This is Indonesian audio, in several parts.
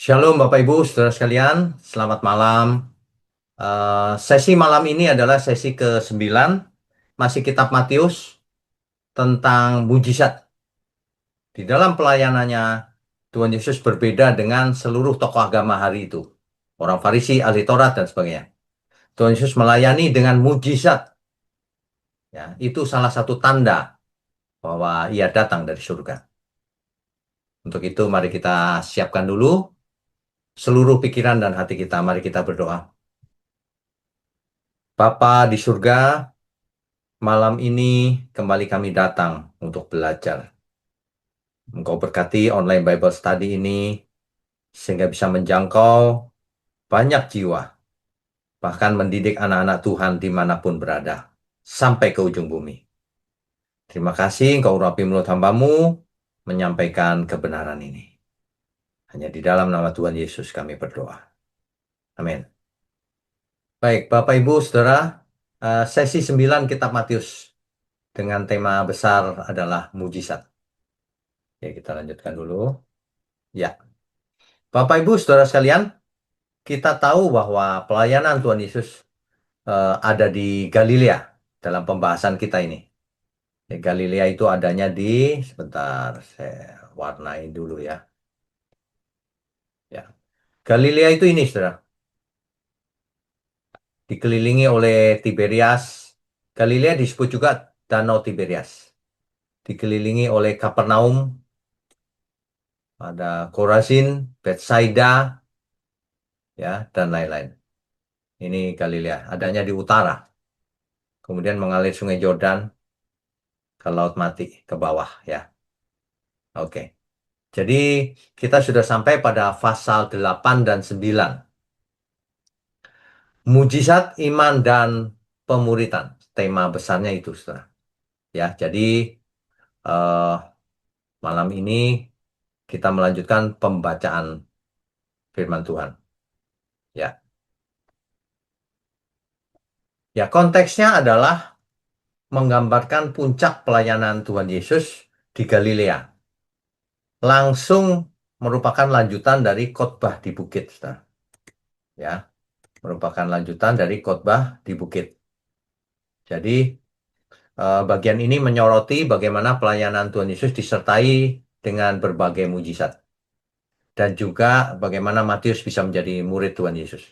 Shalom Bapak Ibu, saudara sekalian, selamat malam. Sesi malam ini adalah sesi ke-9, masih kitab Matius tentang mujizat. Di dalam pelayanannya, Tuhan Yesus berbeda dengan seluruh tokoh agama hari itu. Orang Farisi, ahli Taurat, dan sebagainya. Tuhan Yesus melayani dengan mujizat. Ya, itu salah satu tanda bahwa ia datang dari surga. Untuk itu, mari kita siapkan dulu seluruh pikiran dan hati kita. Mari kita berdoa. Bapa di surga, malam ini kembali kami datang untuk belajar. Engkau berkati online Bible Study ini sehingga bisa menjangkau banyak jiwa, bahkan mendidik anak-anak Tuhan dimanapun berada, sampai ke ujung bumi. Terima kasih Engkau urapi mulut hamba-Mu menyampaikan kebenaran ini. Hanya di dalam nama Tuhan Yesus kami berdoa. Amin. Baik, Bapak Ibu, Saudara, sesi 9 Kitab Matius dengan tema besar adalah mujizat. Ya, kita lanjutkan dulu. Ya, Bapak Ibu Saudara sekalian, kita tahu bahwa pelayanan Tuhan Yesus ada di Galilea dalam pembahasan kita ini. Ya, Galilea itu adanya di, sebentar, saya warnai dulu ya. Ya, Galilea itu ini, Saudara, dikelilingi oleh Tiberias. Galilea disebut juga Danau Tiberias. Dikelilingi oleh Kapernaum, ada Korazin, Betsaida, ya, dan lain-lain. Ini Galilea, adanya di utara. Kemudian mengalir Sungai Yordan ke Laut Mati, ke bawah ya. Oke. Jadi kita sudah sampai pada pasal 8 dan 9. Mujizat, iman, dan pemuritan. Tema besarnya itu, Saudara. Ya, jadi eh, malam ini kita melanjutkan pembacaan firman Tuhan. Ya. Ya, konteksnya adalah menggambarkan puncak pelayanan Tuhan Yesus di Galilea. Langsung merupakan lanjutan dari khotbah di bukit, Saudara. Ya, merupakan lanjutan dari khotbah di bukit. Jadi bagian ini menyoroti bagaimana pelayanan Tuhan Yesus disertai dengan berbagai mujizat. Dan juga bagaimana Matius bisa menjadi murid Tuhan Yesus.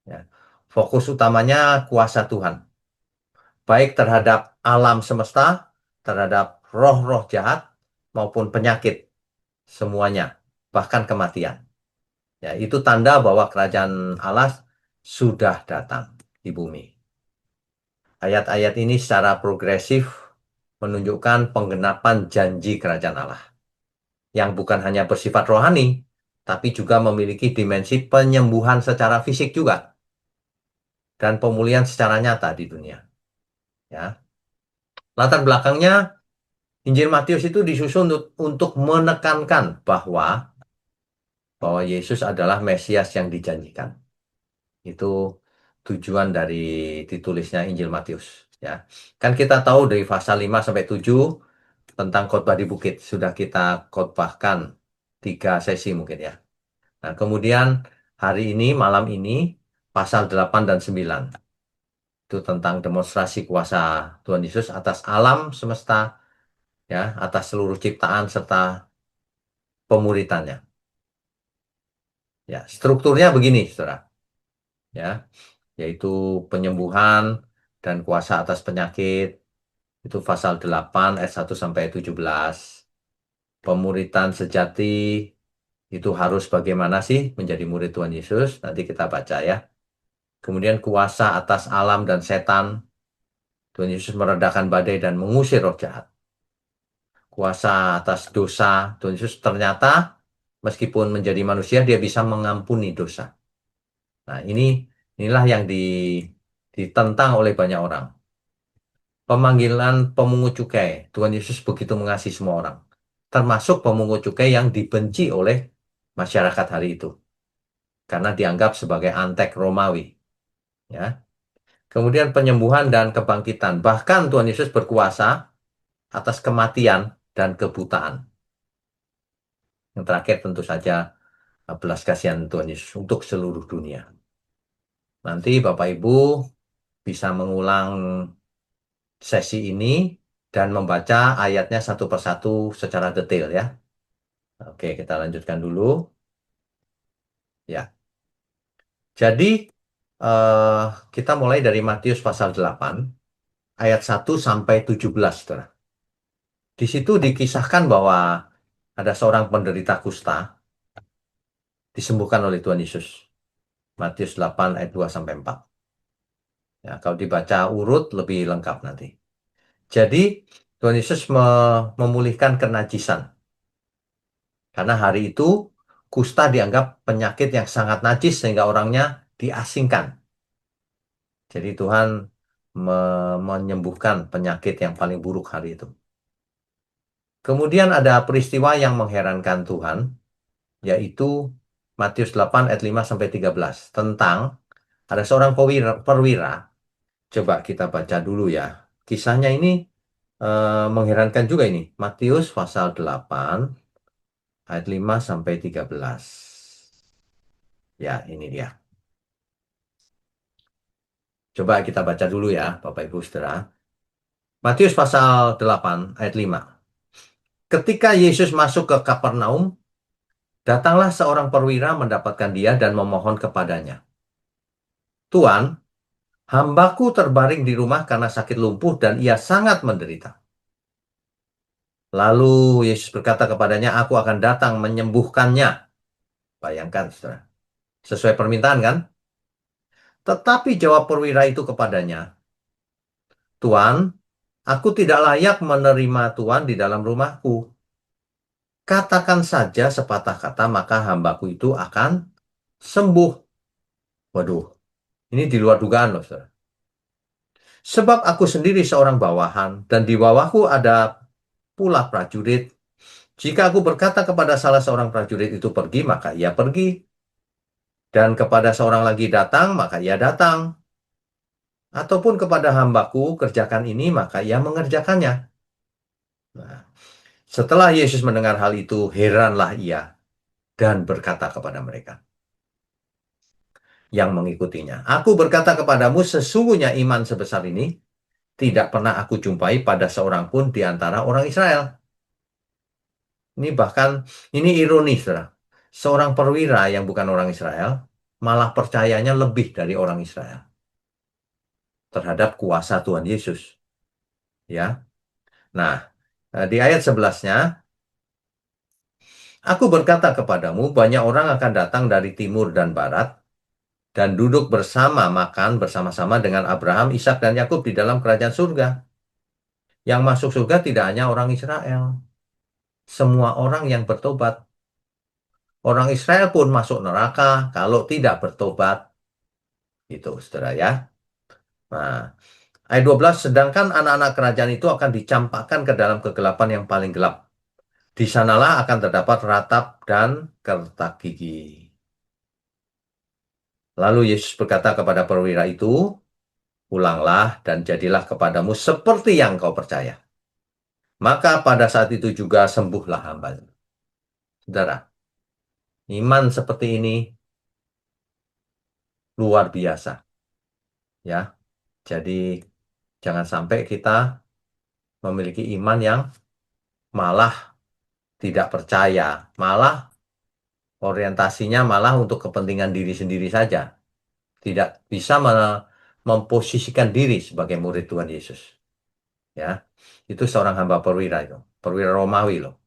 Ya. Fokus utamanya kuasa Tuhan. Baik terhadap alam semesta, terhadap roh-roh jahat, maupun penyakit. Semuanya. Bahkan kematian. Ya, itu tanda bahwa kerajaan Allah sudah datang di bumi. Ayat-ayat ini secara progresif menunjukkan penggenapan janji kerajaan Allah yang bukan hanya bersifat rohani, tapi juga memiliki dimensi penyembuhan secara fisik juga dan pemulihan secara nyata di dunia. Ya, latar belakangnya Injil Matius itu disusun untuk menekankan bahwa Yesus adalah Mesias yang dijanjikan. Itu tujuan dari ditulisnya Injil Matius. Ya, kan kita tahu dari pasal 5 sampai 7 tentang khotbah di bukit sudah kita khotbahkan 3 sesi mungkin ya. Nah, kemudian hari ini, malam ini, pasal 8 dan 9. Itu tentang demonstrasi kuasa Tuhan Yesus atas alam semesta, ya, atas seluruh ciptaan serta pemuritannya. Ya, strukturnya begini, Saudara. Ya, yaitu penyembuhan dan kuasa atas penyakit. Itu pasal 8 ayat 1 sampai 17. Pemuritan sejati itu harus bagaimana sih menjadi murid Tuhan Yesus? Nanti kita baca ya. Kemudian kuasa atas alam dan setan. Tuhan Yesus meredakan badai dan mengusir roh jahat. Kuasa atas dosa. Tuhan Yesus ternyata meskipun menjadi manusia, dia bisa mengampuni dosa. Nah, inilah yang ditentang oleh banyak orang. Pemanggilan pemungut cukai. Tuhan Yesus begitu mengasihi semua orang. Termasuk pemungut cukai yang dibenci oleh masyarakat hari itu. Karena dianggap sebagai antek Romawi. Ya. Kemudian penyembuhan dan kebangkitan. Bahkan Tuhan Yesus berkuasa atas kematian dan kebutaan. Yang terakhir tentu saja belas kasihan Tuhan Yesus untuk seluruh dunia. Nanti Bapak Ibu bisa mengulang sesi ini dan membaca ayatnya satu persatu secara detail ya. Oke, kita lanjutkan dulu. Ya, jadi eh, kita mulai dari Matius pasal 8 ayat 1 sampai 17. Saudara. Di situ dikisahkan bahwa ada seorang penderita kusta disembuhkan oleh Tuhan Yesus. Matius 8 ayat 2 sampai 4. Ya, kalau dibaca urut lebih lengkap nanti. Jadi Tuhan Yesus memulihkan kenajisan. Karena hari itu kusta dianggap penyakit yang sangat najis sehingga orangnya diasingkan. Jadi Tuhan menyembuhkan penyakit yang paling buruk hari itu. Kemudian ada peristiwa yang mengherankan Tuhan, yaitu Matius 8 ayat 5 sampai 13 tentang ada seorang perwira. Coba kita baca dulu ya. Kisahnya ini mengherankan juga ini. Matius pasal 8 ayat 5 sampai 13. Ya, ini dia. Coba kita baca dulu ya, Bapak Ibu Saudara. Matius pasal 8 ayat 5. Ketika Yesus masuk ke Kapernaum, datanglah seorang perwira mendapatkan dia dan memohon kepadanya. Tuan, hambaku terbaring di rumah karena sakit lumpuh dan ia sangat menderita. Lalu Yesus berkata kepadanya, aku akan datang menyembuhkannya. Bayangkan, saudara. Sesuai permintaan kan? Tetapi jawab perwira itu kepadanya, Tuan, aku tidak layak menerima Tuan di dalam rumahku. Katakan saja sepatah kata, maka hambaku itu akan sembuh. Waduh, ini di luar dugaan loh, saudara. Sebab aku sendiri seorang bawahan, dan di bawahku ada pula prajurit. Jika aku berkata kepada salah seorang prajurit itu pergi, maka ia pergi. Dan kepada seorang lagi datang, maka ia datang. Ataupun kepada hambaku, kerjakan ini, maka ia mengerjakannya. Nah, setelah Yesus mendengar hal itu, heranlah ia dan berkata kepada mereka yang mengikutinya, aku berkata kepadamu, sesungguhnya iman sebesar ini tidak pernah aku jumpai pada seorang pun di antara orang Israel. Ini bahkan, ini ironis, saudara. Seorang perwira yang bukan orang Israel, malah percayanya lebih dari orang Israel terhadap kuasa Tuhan Yesus. Ya, nah di ayat 11-nya, aku berkata kepadamu, banyak orang akan datang dari timur dan barat dan duduk bersama makan bersama-sama dengan Abraham, Ishak dan Yakub di dalam kerajaan surga. Yang masuk surga tidak hanya orang Israel, semua orang yang bertobat. Orang Israel pun masuk neraka kalau tidak bertobat. Itu, saudara ya. Nah, ayat 12, sedangkan anak-anak kerajaan itu akan dicampakkan ke dalam kegelapan yang paling gelap. Di sanalah akan terdapat ratap dan kertak gigi. Lalu Yesus berkata kepada perwira itu, pulanglah dan jadilah kepadamu seperti yang kau percaya. Maka pada saat itu juga sembuhlah hamba. Saudara, iman seperti ini luar biasa. Ya, jadi jangan sampai kita memiliki iman yang malah tidak percaya, malah orientasinya malah untuk kepentingan diri sendiri saja. Tidak bisa memposisikan diri sebagai murid Tuhan Yesus. Ya, itu seorang hamba perwira itu, perwira Romawi loh.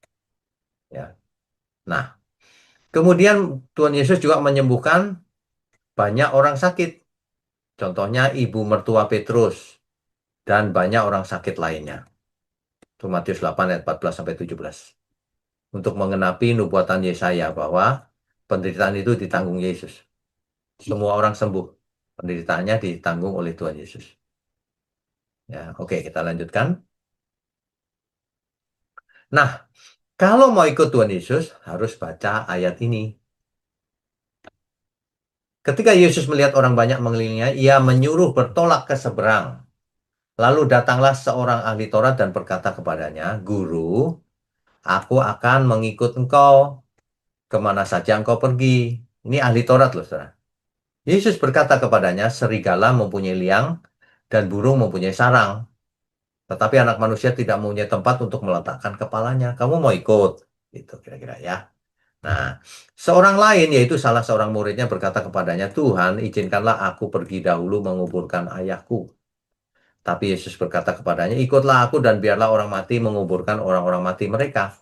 Ya, nah kemudian Tuhan Yesus juga menyembuhkan banyak orang sakit. Contohnya ibu mertua Petrus dan banyak orang sakit lainnya. Itu Matius 8 ayat 14 sampai 17. Untuk mengenapi nubuatan Yesaya bahwa penderitaan itu ditanggung Yesus. Semua orang sembuh. Penderitaannya ditanggung oleh Tuhan Yesus. Ya, oke, kita lanjutkan. Nah, kalau mau ikut Tuhan Yesus, harus baca ayat ini. Ketika Yesus melihat orang banyak mengelilinginya, ia menyuruh bertolak ke seberang. Lalu datanglah seorang ahli Taurat dan berkata kepadanya, Guru, aku akan mengikut engkau kemana saja engkau pergi. Ini ahli Taurat loh, saudara. Yesus berkata kepadanya, serigala mempunyai liang dan burung mempunyai sarang. Tetapi anak manusia tidak mempunyai tempat untuk meletakkan kepalanya. Kamu mau ikut? Gitu kira-kira ya. Nah, seorang lain, yaitu salah seorang muridnya berkata kepadanya, Tuhan, izinkanlah aku pergi dahulu menguburkan ayahku. Tapi Yesus berkata kepadanya, ikutlah aku dan biarlah orang mati menguburkan orang-orang mati mereka.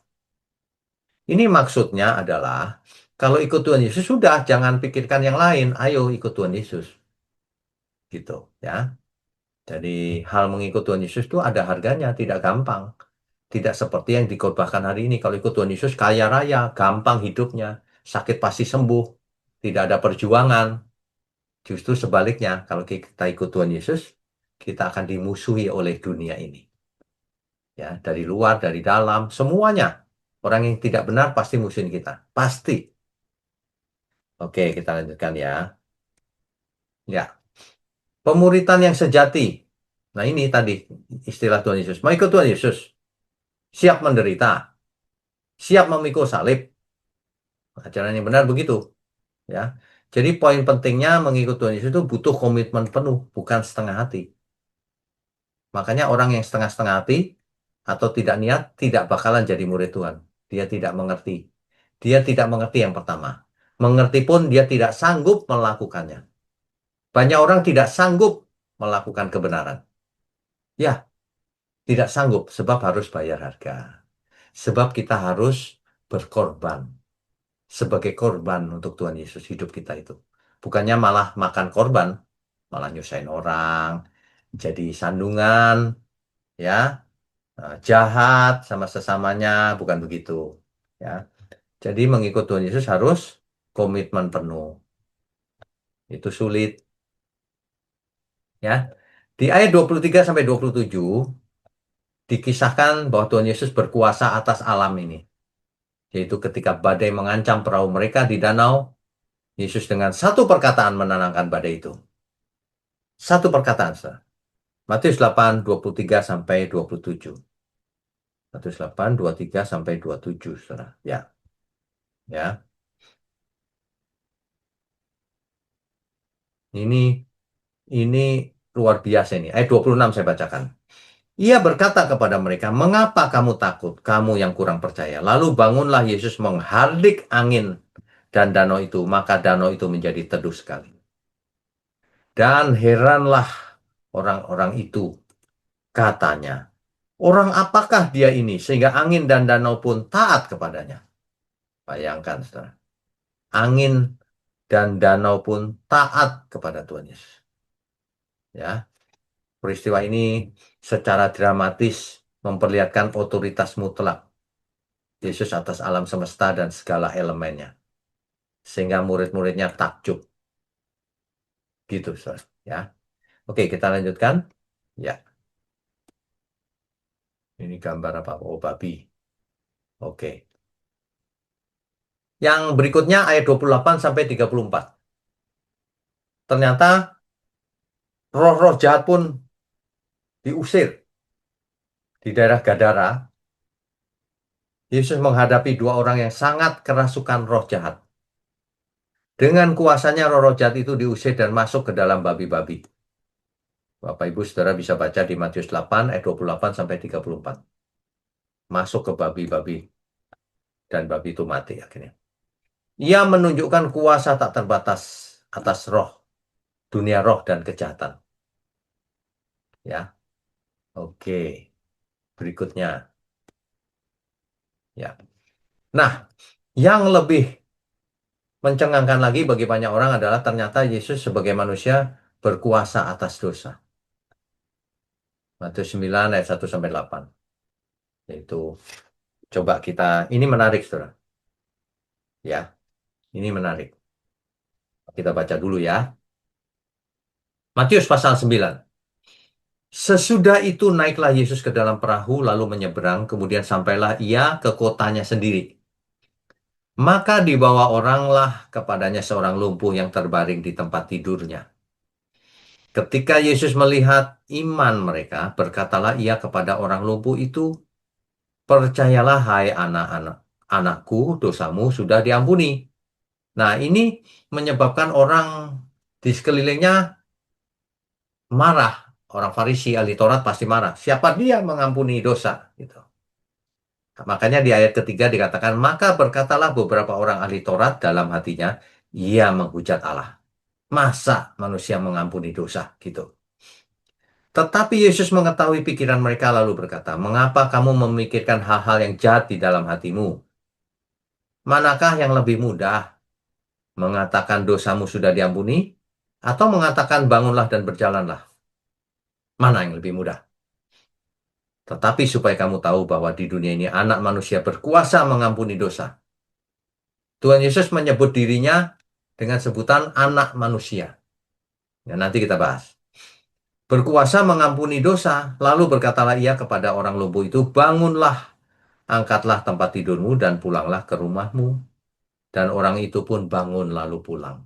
Ini maksudnya adalah, kalau ikut Tuhan Yesus, sudah, jangan pikirkan yang lain. Ayo ikut Tuhan Yesus. Gitu ya. Jadi hal mengikut Tuhan Yesus itu ada harganya, tidak gampang. Tidak seperti yang dikhotbahkan hari ini. Kalau ikut Tuhan Yesus, kaya raya, gampang hidupnya, sakit pasti sembuh, tidak ada perjuangan. Justru sebaliknya, kalau kita ikut Tuhan Yesus, kita akan dimusuhi oleh dunia ini. Ya, dari luar, dari dalam, semuanya. Orang yang tidak benar pasti musuhin kita. Pasti. Oke, kita lanjutkan ya. Ya, pemuritan yang sejati. Nah, ini tadi istilah Tuhan Yesus. Mau ikut Tuhan Yesus, siap menderita, siap memikul salib. Ajaran yang benar begitu, ya. Jadi poin pentingnya mengikut Tuhan Yesus itu butuh komitmen penuh, bukan setengah hati. Makanya orang yang setengah-setengah hati atau tidak niat tidak bakalan jadi murid Tuhan. Dia tidak mengerti. Dia tidak mengerti yang pertama. Mengerti pun dia tidak sanggup melakukannya. Banyak orang tidak sanggup melakukan kebenaran. Ya, tidak sanggup sebab harus bayar harga. Sebab kita harus berkorban. Sebagai korban untuk Tuhan Yesus hidup kita itu. Bukannya malah makan korban, malah nyusahin orang, jadi sandungan, ya, jahat sama sesamanya, bukan begitu. Ya. Jadi mengikut Tuhan Yesus harus komitmen penuh. Itu sulit, ya. Di ayat 23 sampai 27 dikisahkan bahwa Tuhan Yesus berkuasa atas alam ini. Yaitu ketika badai mengancam perahu mereka di danau, Yesus dengan satu perkataan menenangkan badai itu. Satu perkataan, saudara. Matius 8, 23 sampai 27. Matius 8, 23 sampai 27, saudara. Ya, ya. Ini ini luar biasa ini. Ayat 26 saya bacakan. Ia berkata kepada mereka, "Mengapa kamu takut, kamu yang kurang percaya?" Lalu bangunlah Yesus menghardik angin dan danau itu, maka danau itu menjadi teduh sekali. Dan heranlah orang-orang itu, katanya, "Orang apakah dia ini sehingga angin dan danau pun taat kepadanya?" Bayangkan, saudara. Angin dan danau pun taat kepada Tuhan Yesus. Ya, peristiwa ini secara dramatis memperlihatkan otoritas mutlak Yesus atas alam semesta dan segala elemennya. Sehingga murid-muridnya takjub. Gitu, saudara. Ya. Oke, kita lanjutkan. Ya, ini gambar apa? Oh, babi. Oke. Yang berikutnya ayat 28 sampai 34. Ternyata roh-roh jahat pun diusir di daerah Gadara. Yesus menghadapi dua orang yang sangat kerasukan roh jahat. Dengan kuasanya roh-roh jahat itu diusir dan masuk ke dalam babi-babi. Bapak Ibu Saudara bisa baca di Matius 8 ayat 28 sampai 34. Masuk ke babi-babi dan babi itu mati akhirnya. Ia menunjukkan kuasa tak terbatas atas roh, dunia roh dan kejahatan. Ya. Oke. Berikutnya. Ya. Nah, yang lebih mencengangkan lagi bagi banyak orang adalah ternyata Yesus sebagai manusia berkuasa atas dosa. Matius 9 ayat 1 sampai 8. Yaitu coba kita, ini menarik, Saudara. Ya, ini menarik. Kita baca dulu ya. Matius pasal 9. Sesudah itu naiklah Yesus ke dalam perahu lalu menyeberang, kemudian sampailah ia ke kotanya sendiri. Maka dibawa oranglah kepadanya seorang lumpuh yang terbaring di tempat tidurnya. Ketika Yesus melihat iman mereka, berkatalah ia kepada orang lumpuh itu, "Percayalah hai anak-anak anakku, dosamu sudah diampuni. Nah, ini menyebabkan orang di sekelilingnya marah. Orang Farisi, ahli Taurat pasti marah. Siapa dia mengampuni dosa? Gitu. Makanya di ayat ketiga dikatakan, maka berkatalah beberapa orang ahli Taurat dalam hatinya, ia menghujat Allah. Masa manusia mengampuni dosa? Gitu. Tetapi Yesus mengetahui pikiran mereka lalu berkata, mengapa kamu memikirkan hal-hal yang jahat di dalam hatimu? Manakah yang lebih mudah? Mengatakan dosamu sudah diampuni? Atau mengatakan bangunlah dan berjalanlah? Mana yang lebih mudah? Tetapi supaya kamu tahu bahwa di dunia ini anak manusia berkuasa mengampuni dosa. Tuhan Yesus menyebut dirinya dengan sebutan anak manusia. Ya, nanti kita bahas. Berkuasa mengampuni dosa, lalu berkatalah ia kepada orang lumpuh itu, bangunlah, angkatlah tempat tidurmu dan pulanglah ke rumahmu. Dan orang itu pun bangun lalu pulang.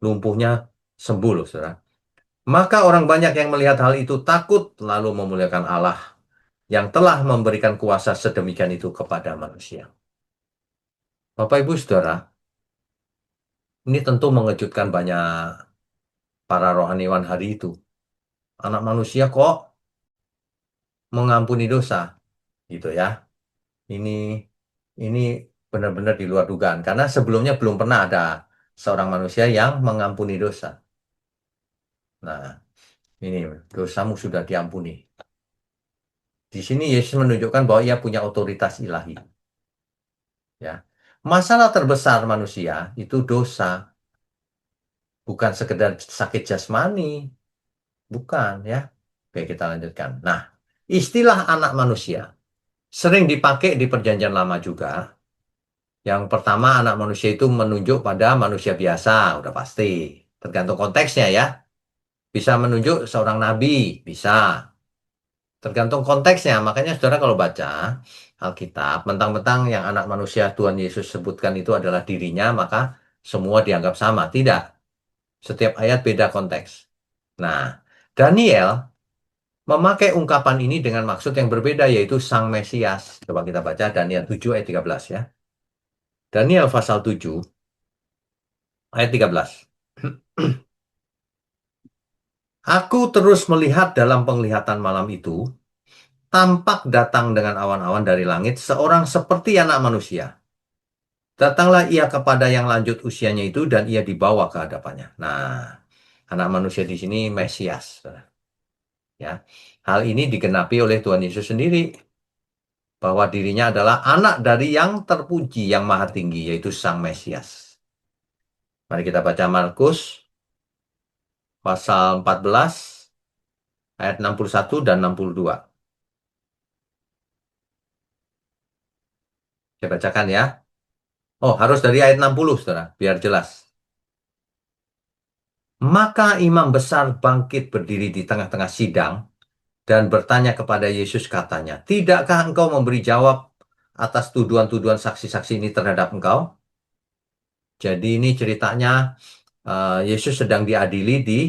Lumpuhnya sembuh loh, saudara. Maka orang banyak yang melihat hal itu takut lalu memuliakan Allah yang telah memberikan kuasa sedemikian itu kepada manusia. Bapak Ibu Saudara, ini tentu mengejutkan banyak para rohaniwan hari itu. Anak manusia kok mengampuni dosa, gitu ya. Ini ini benar-benar di luar dugaan karena sebelumnya belum pernah ada seorang manusia yang mengampuni dosa. Nah, ini dosamu sudah diampuni. Di sini Yesus menunjukkan bahwa ia punya otoritas ilahi. Ya, masalah terbesar manusia itu dosa, bukan sekedar sakit jasmani, bukan ya. Oke, kita lanjutkan. Nah, istilah anak manusia sering dipakai di Perjanjian Lama juga. Yang pertama, anak manusia itu menunjuk pada manusia biasa, udah pasti. Tergantung konteksnya ya. Bisa menunjuk seorang nabi, bisa. Tergantung konteksnya. Makanya saudara kalau baca Alkitab, mentang-mentang yang anak manusia Tuhan Yesus sebutkan itu adalah dirinya, maka semua dianggap sama. Tidak. Setiap ayat beda konteks. Nah, Daniel memakai ungkapan ini dengan maksud yang berbeda, yaitu Sang Mesias. Coba kita baca Daniel 7 ayat 13 ya. Daniel pasal 7 ayat 13. Aku terus melihat dalam penglihatan malam itu, tampak datang dengan awan-awan dari langit seorang seperti anak manusia. Datanglah ia kepada yang lanjut usianya itu dan ia dibawa ke hadapannya. Nah, anak manusia di sini Mesias. Ya. Hal ini digenapi oleh Tuhan Yesus sendiri bahwa dirinya adalah anak dari yang terpuji, yang maha tinggi, yaitu Sang Mesias. Mari kita baca Markus pasal 14 ayat 61 dan 62. Saya bacakan ya. Oh, harus dari ayat 60, saudara, biar jelas. Maka imam besar bangkit berdiri di tengah-tengah sidang dan bertanya kepada Yesus katanya, tidakkah engkau memberi jawab atas tuduhan-tuduhan saksi-saksi ini terhadap engkau? Jadi ini ceritanya Yesus sedang diadili di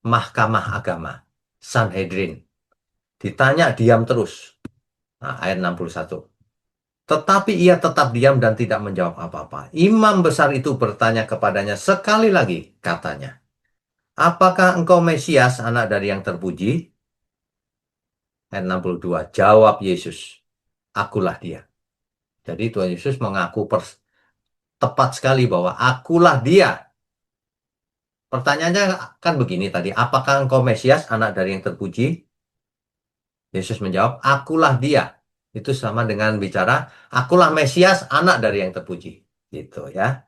Mahkamah Agama, Sanhedrin. Ditanya diam terus. Nah, ayat 61. Tetapi ia tetap diam dan tidak menjawab apa-apa. Imam besar itu bertanya kepadanya sekali lagi, katanya, apakah engkau Mesias, anak dari yang terpuji? Ayat 62. Jawab Yesus, akulah dia. Jadi Tuhan Yesus mengaku tepat sekali bahwa akulah dia. Pertanyaannya kan begini tadi, apakah engkau Mesias, anak dari yang terpuji? Yesus menjawab, akulah dia. Itu sama dengan bicara, akulah Mesias, anak dari yang terpuji. Gitu ya.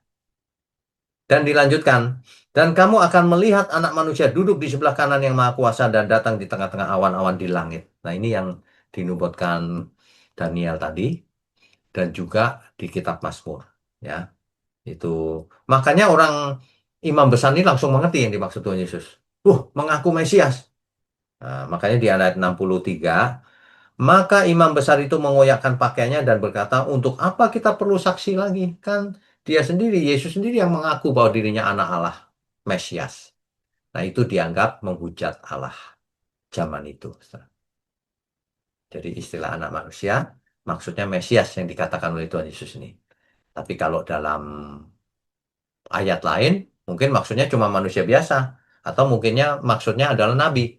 Dan dilanjutkan, dan kamu akan melihat anak manusia duduk di sebelah kanan yang maha kuasa dan datang di tengah-tengah awan-awan di langit. Nah ini yang dinubuatkan Daniel tadi, dan juga di kitab Mazmur. Ya, itu. Makanya orang imam besar ini langsung mengerti yang dimaksud Tuhan Yesus. Mengaku Mesias. Nah, makanya di ayat 63, maka imam besar itu mengoyakkan pakaiannya dan berkata, untuk apa kita perlu saksi lagi? Kan dia sendiri, Yesus sendiri yang mengaku bahwa dirinya anak Allah, Mesias. Nah itu dianggap menghujat Allah zaman itu. Jadi istilah anak manusia Maksudnya Mesias yang dikatakan oleh Tuhan Yesus ini. Tapi kalau dalam ayat lain, mungkin maksudnya cuma manusia biasa. Atau mungkinnya maksudnya adalah nabi.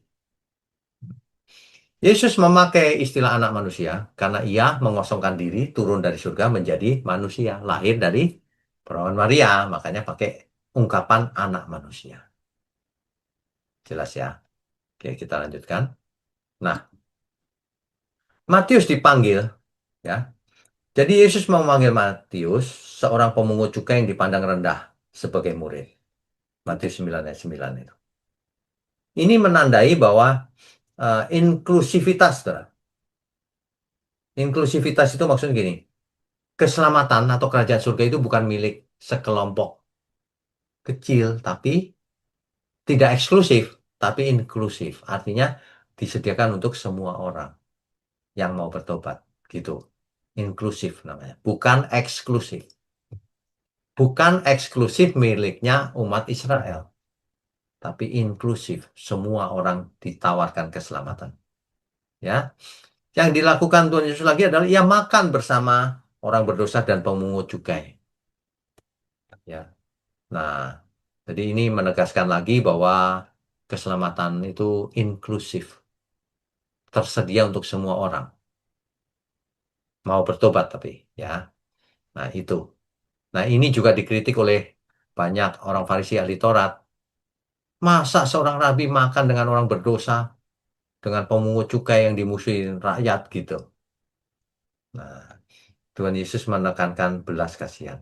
Yesus memakai istilah anak manusia karena ia mengosongkan diri, turun dari surga menjadi manusia. Lahir dari perawan Maria. Makanya pakai ungkapan anak manusia. Jelas ya? Oke, kita lanjutkan. Nah, Matius dipanggil, ya. Jadi Yesus memanggil Matius, seorang pemungut cukai yang dipandang rendah sebagai murid. Matius 9 ayat 9 itu. Ini menandai bahwa inklusivitas, saudara. Inklusivitas itu maksudnya gini, keselamatan atau kerajaan surga itu bukan milik sekelompok kecil, tapi tidak eksklusif, tapi inklusif. Artinya disediakan untuk semua orang yang mau bertobat, gitu. Inklusif namanya, bukan eksklusif. Bukan eksklusif miliknya umat Israel, tapi inklusif. Semua orang ditawarkan keselamatan. Ya, yang dilakukan Tuhan Yesus lagi adalah ia makan bersama orang berdosa dan pemungut cukai. Ya, nah, jadi ini menegaskan lagi bahwa keselamatan itu inklusif, tersedia untuk semua orang. Mau bertobat tapi, ya. Nah, itu. Nah, ini juga dikritik oleh banyak orang Farisi ahli Taurat. Masa seorang rabi makan dengan orang berdosa, dengan pemungut cukai yang dimusuhi rakyat gitu. Nah, Tuhan Yesus menekankan belas kasihan.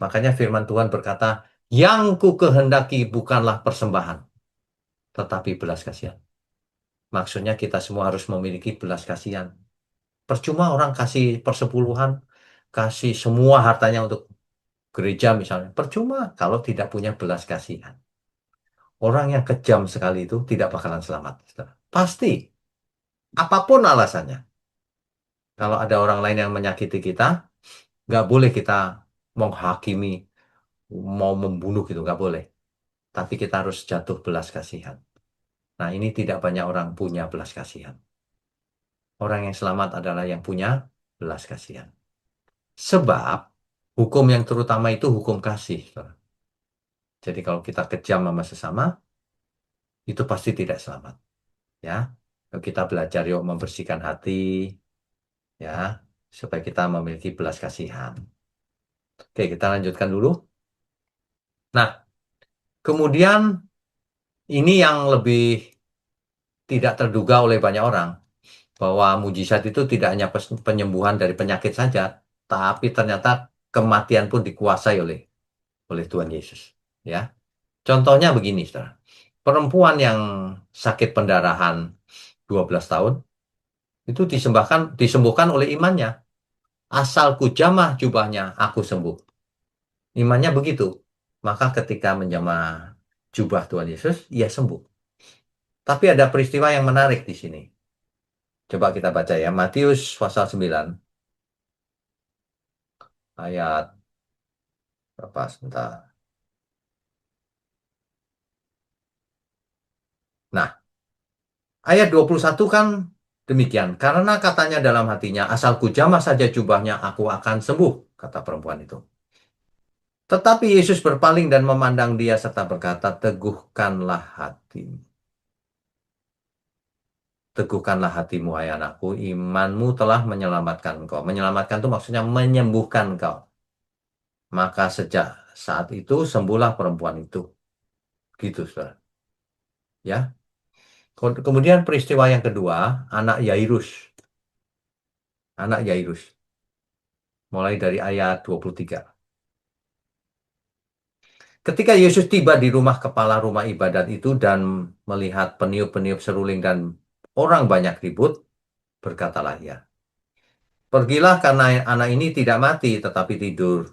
Makanya firman Tuhan berkata, yang ku kehendaki bukanlah persembahan, tetapi belas kasihan. Maksudnya kita semua harus memiliki belas kasihan. Percuma orang kasih persepuluhan, kasih semua hartanya untuk gereja misalnya. Percuma kalau tidak punya belas kasihan. Orang yang kejam sekali itu tidak bakalan selamat. Pasti, apapun alasannya. Kalau ada orang lain yang menyakiti kita, nggak boleh kita menghakimi, mau membunuh gitu, nggak boleh. Tapi kita harus jatuh belas kasihan. Nah, ini tidak banyak orang punya belas kasihan. Orang yang selamat adalah yang punya belas kasihan. Sebab hukum yang terutama itu hukum kasih, saudara. Jadi kalau kita kejam sama sesama, itu pasti tidak selamat. Ya, kalau kita belajar yuk membersihkan hati, ya, supaya kita memiliki belas kasihan. Oke, kita lanjutkan dulu. Nah, kemudian ini yang lebih tidak terduga oleh banyak orang, bahwa mujizat itu tidak hanya penyembuhan dari penyakit saja, tapi ternyata kematian pun dikuasai oleh Tuhan Yesus. Ya, contohnya begini, saudara. Perempuan yang sakit pendarahan 12 tahun itu disembuhkan oleh imannya. Asalku jamah jubahnya, aku sembuh. Imannya begitu. Maka ketika menjamah jubah Tuhan Yesus, ia sembuh. Tapi ada peristiwa yang menarik di sini. Coba kita baca ya, Matius pasal 9 ayat berapa sebentar. Nah, ayat 21 kan demikian. Karena katanya dalam hatinya, asalku jamah saja jubahnya, aku akan sembuh, kata perempuan itu. Tetapi Yesus berpaling dan memandang dia serta berkata, teguhkanlah hatimu. Teguhkanlah hatimu, hai anakku, imanmu telah menyelamatkan engkau. Menyelamatkan itu maksudnya menyembuhkan engkau. Maka sejak saat itu sembuhlah perempuan itu. Gitu, saudara. Ya. Kemudian peristiwa yang kedua, anak Yairus. Anak Yairus. Mulai dari ayat 23. Ketika Yesus tiba di rumah kepala rumah ibadat itu dan melihat peniup-peniup seruling dan orang banyak ribut, berkatalah ia, pergilah karena anak ini tidak mati tetapi tidur.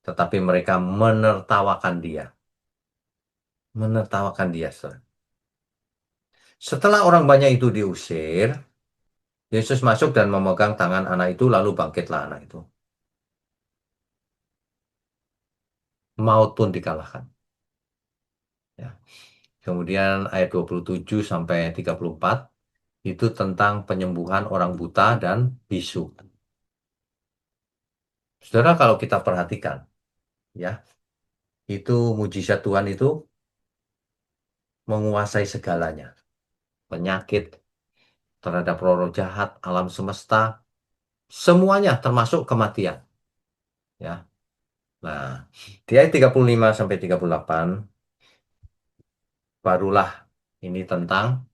Tetapi mereka menertawakan dia. Menertawakan dia, saudara. Setelah orang banyak itu diusir, Yesus masuk dan memegang tangan anak itu lalu bangkitlah anak itu. Maut pun dikalahkan. Ya. Kemudian ayat 27 sampai 34. Itu tentang penyembuhan orang buta dan bisu. Saudara, kalau kita perhatikan, ya, itu mujizat Tuhan itu menguasai segalanya. Penyakit, terhadap roh-roh jahat, alam semesta, semuanya termasuk kematian. Ya. Nah, di ayat 35 sampai 38 barulah ini tentang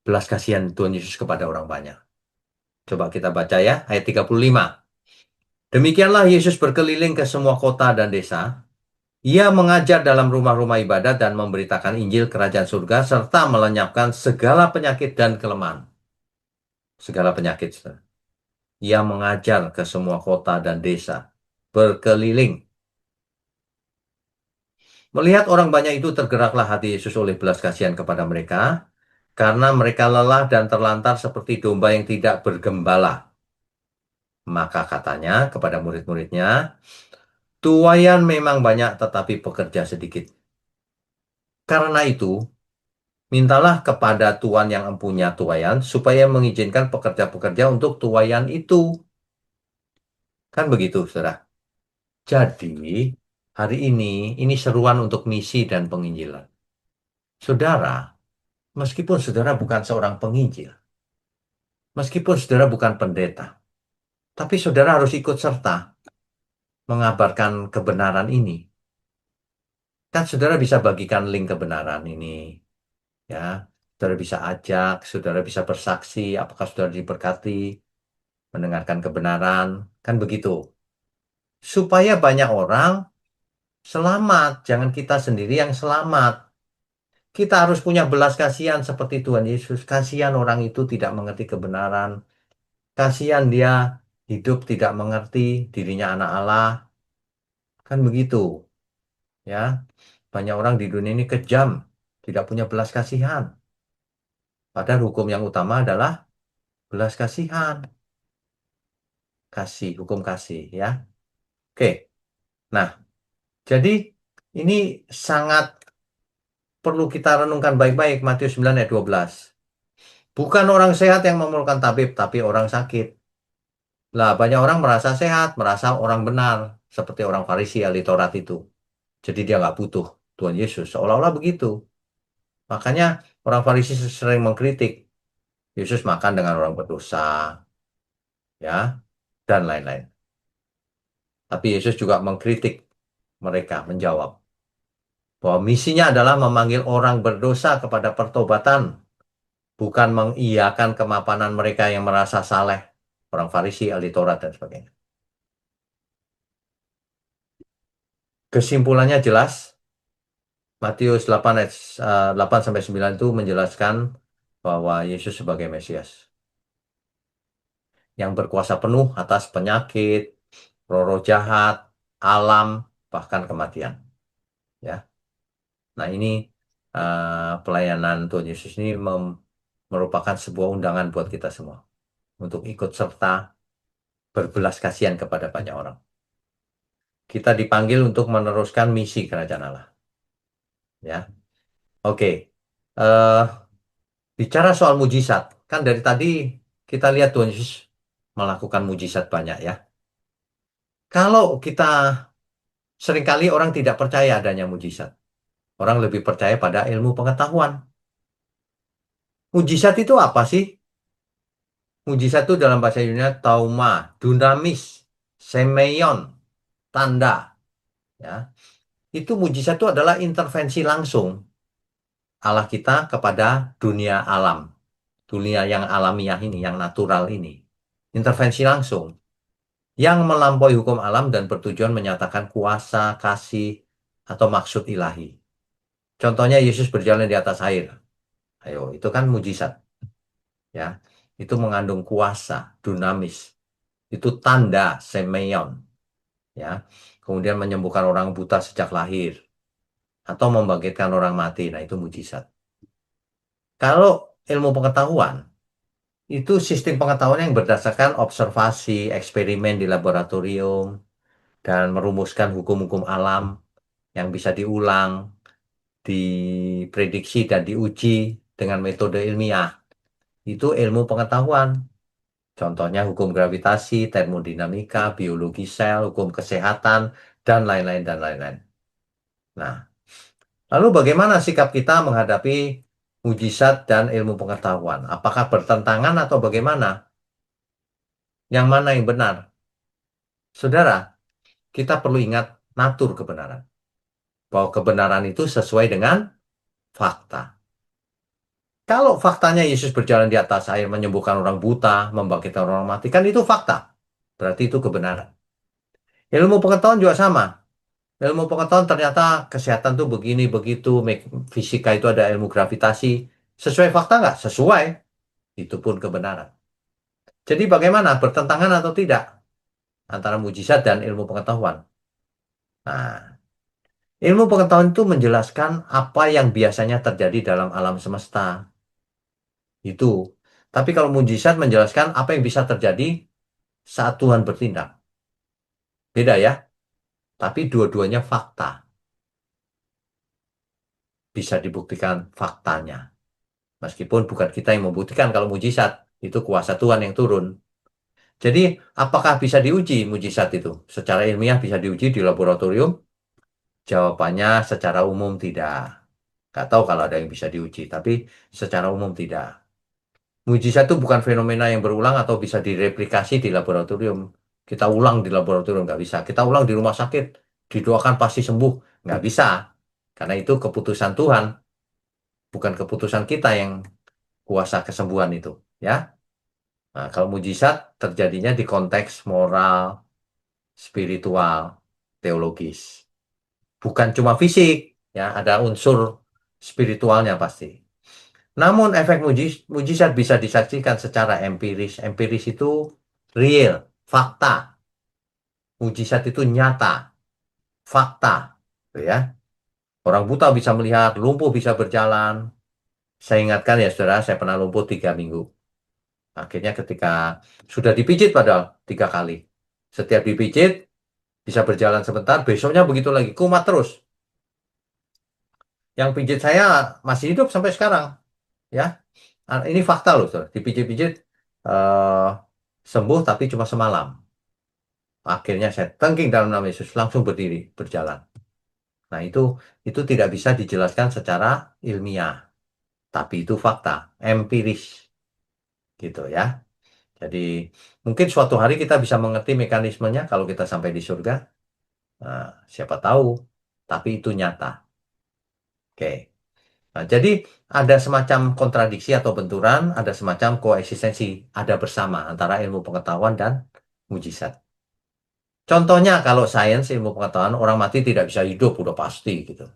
belas kasihan Tuhan Yesus kepada orang banyak. Coba kita baca ya, ayat 35. Demikianlah Yesus berkeliling ke semua kota dan desa. Ia mengajar dalam rumah-rumah ibadat dan memberitakan Injil Kerajaan Surga serta melenyapkan segala penyakit dan kelemahan. Segala penyakit. Saudara. Ia mengajar ke semua kota dan desa. Berkeliling. Melihat orang banyak itu tergeraklah hati Yesus oleh belas kasihan kepada mereka. Karena mereka lelah dan terlantar seperti domba yang tidak bergembala. Maka katanya kepada murid-muridnya, tuaian memang banyak tetapi pekerja sedikit. Karena itu, mintalah kepada Tuhan yang empunya tuaian supaya mengizinkan pekerja-pekerja untuk tuaian itu. Kan begitu, saudara. Jadi, hari ini seruan untuk misi dan penginjilan. Saudara, meskipun saudara bukan seorang penginjil, meskipun saudara bukan pendeta, tapi saudara harus ikut serta mengabarkan kebenaran ini. Kan saudara bisa bagikan link kebenaran ini, ya. Saudara bisa ajak, saudara bisa bersaksi, apakah saudara diberkati, mendengarkan kebenaran, kan begitu. Supaya banyak orang selamat, jangan kita sendiri yang selamat. Kita harus punya belas kasihan seperti Tuhan Yesus. Kasihan orang itu tidak mengerti kebenaran. Kasihan dia hidup tidak mengerti dirinya anak Allah. Kan begitu, ya. Banyak orang di dunia ini kejam, tidak punya belas kasihan. Padahal hukum yang utama adalah belas kasihan. Kasih, hukum kasih, ya. Oke. Nah, jadi ini sangat perlu kita renungkan baik-baik Matius 9 ayat 12. Bukan orang sehat yang memerlukan tabib, tapi orang sakit. Lah, banyak orang merasa sehat, merasa orang benar, seperti orang Farisi ahli Taurat itu. Jadi dia nggak butuh Tuhan Yesus, seolah-olah begitu. Makanya orang Farisi sering mengkritik Yesus makan dengan orang berdosa, ya, dan lain-lain. Tapi Yesus juga mengkritik mereka, menjawab bahwa misinya adalah memanggil orang berdosa kepada pertobatan, bukan mengiyakan kemapanan mereka yang merasa saleh, orang Farisi, ahli Taurat, dan sebagainya. Kesimpulannya jelas, Matius 8 ayat 8 sampai 9 itu menjelaskan bahwa Yesus sebagai Mesias yang berkuasa penuh atas penyakit, roh-roh jahat, alam, bahkan kematian. Ya, nah ini pelayanan Tuhan Yesus ini merupakan sebuah undangan buat kita semua untuk ikut serta berbelas kasihan kepada banyak orang. Kita dipanggil untuk meneruskan misi kerajaan Allah. Ya, oke. Eh, Bicara soal mujizat, kan dari tadi kita lihat Tuhan Yesus melakukan mujizat banyak ya. Kalau kita seringkali orang tidak percaya adanya mujizat. Orang lebih percaya pada ilmu pengetahuan. Mujizat itu apa sih? Mujizat itu dalam bahasa Yunani tauma, dunamis, semeion, tanda. Ya, itu mujizat itu adalah intervensi langsung Allah kita kepada dunia alam, dunia yang alamiah ini, yang natural ini. Intervensi langsung yang melampaui hukum alam dan bertujuan menyatakan kuasa, kasih, atau maksud ilahi. Contohnya Yesus berjalan di atas air. Ayo, itu kan mujizat, ya. Itu mengandung kuasa, dunamis. Itu tanda semeion, ya. Kemudian menyembuhkan orang buta sejak lahir atau membangkitkan orang mati. Nah, itu mujizat. Kalau ilmu pengetahuan itu sistem pengetahuan yang berdasarkan observasi, eksperimen di laboratorium dan merumuskan hukum-hukum alam yang bisa diulang, diprediksi dan diuji. dengan metode ilmiah. Itu ilmu pengetahuan. Contohnya hukum gravitasi, termodinamika, biologi sel, hukum kesehatan, dan lain-lain, dan lain-lain. Nah, lalu bagaimana sikap kita menghadapi mujizat dan ilmu pengetahuan? Apakah bertentangan atau bagaimana? Yang mana yang benar? Saudara, kita perlu ingat natur kebenaran. Bahwa kebenaran itu sesuai dengan fakta. Kalau faktanya Yesus berjalan di atas air, menyembuhkan orang buta, membangkitkan orang mati, kan itu fakta. Berarti itu kebenaran. Ilmu pengetahuan juga sama. Ilmu pengetahuan ternyata kesehatan tuh begini, begitu, fisika itu ada ilmu gravitasi. Sesuai fakta nggak? Sesuai. Itu pun kebenaran. Jadi bagaimana? Bertentangan atau tidak? Antara mujizat dan ilmu pengetahuan. Nah, ilmu pengetahuan itu menjelaskan apa yang biasanya terjadi dalam alam semesta. Itu. Tapi kalau mujizat menjelaskan apa yang bisa terjadi saat Tuhan bertindak. Beda ya. Tapi dua-duanya fakta. Bisa dibuktikan faktanya. Meskipun bukan kita yang membuktikan kalau mujizat. Itu kuasa Tuhan yang turun. Jadi, apakah bisa diuji mujizat itu? Secara ilmiah bisa diuji di laboratorium? Jawabannya secara umum tidak. Nggak tahu kalau ada yang bisa diuji, tapi secara umum tidak. Mujizat itu bukan fenomena yang berulang atau bisa direplikasi di laboratorium. Kita ulang di laboratorium, nggak bisa. Kita ulang di rumah sakit, didoakan pasti sembuh. Nggak bisa. Karena itu keputusan Tuhan, bukan keputusan kita yang kuasa kesembuhan itu. Ya, nah, kalau mujizat terjadinya di konteks moral, spiritual, teologis. Bukan cuma fisik, ya, ada unsur spiritualnya pasti. Namun efek mujizat bisa disaksikan secara empiris. Empiris itu real, fakta. Mujizat itu nyata, fakta. Gitu ya. Orang buta bisa melihat, lumpuh bisa berjalan. Saya ingatkan ya saudara, saya pernah lumpuh 3 minggu. Akhirnya ketika sudah dipijit padahal 3 kali. Setiap dipijit, bisa berjalan sebentar, besoknya begitu lagi, kumat terus. Yang pijit saya masih hidup sampai sekarang. Ya, ini fakta loh, saudara. Dipijit-pijit eh, sembuh tapi cuma semalam. Akhirnya saya tengking dalam nama Yesus, langsung berdiri, berjalan. Nah, itu tidak bisa dijelaskan secara ilmiah, tapi itu fakta, empiris, gitu ya. Jadi, mungkin suatu hari kita bisa mengerti mekanismenya kalau kita sampai di surga. Nah, siapa tahu, tapi itu nyata. Oke. Nah, jadi ada semacam kontradiksi atau benturan, ada semacam koeksistensi, ada bersama antara ilmu pengetahuan dan mujizat. Contohnya kalau sains ilmu pengetahuan orang mati tidak bisa hidup udah pasti gitu.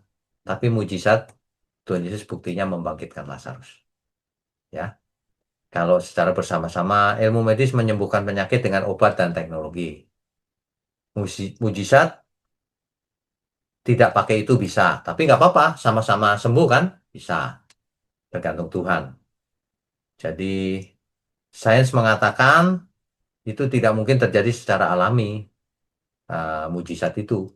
Tapi mujizat Tuhan Yesus buktinya membangkitkan Lazarus. Ya, kalau secara bersama-sama ilmu medis menyembuhkan penyakit dengan obat dan teknologi. Mujizat tidak pakai itu bisa, tapi nggak apa-apa, sama-sama sembuh kan? Bisa, tergantung Tuhan. Jadi sains mengatakan itu tidak mungkin terjadi secara alami, mujizat itu.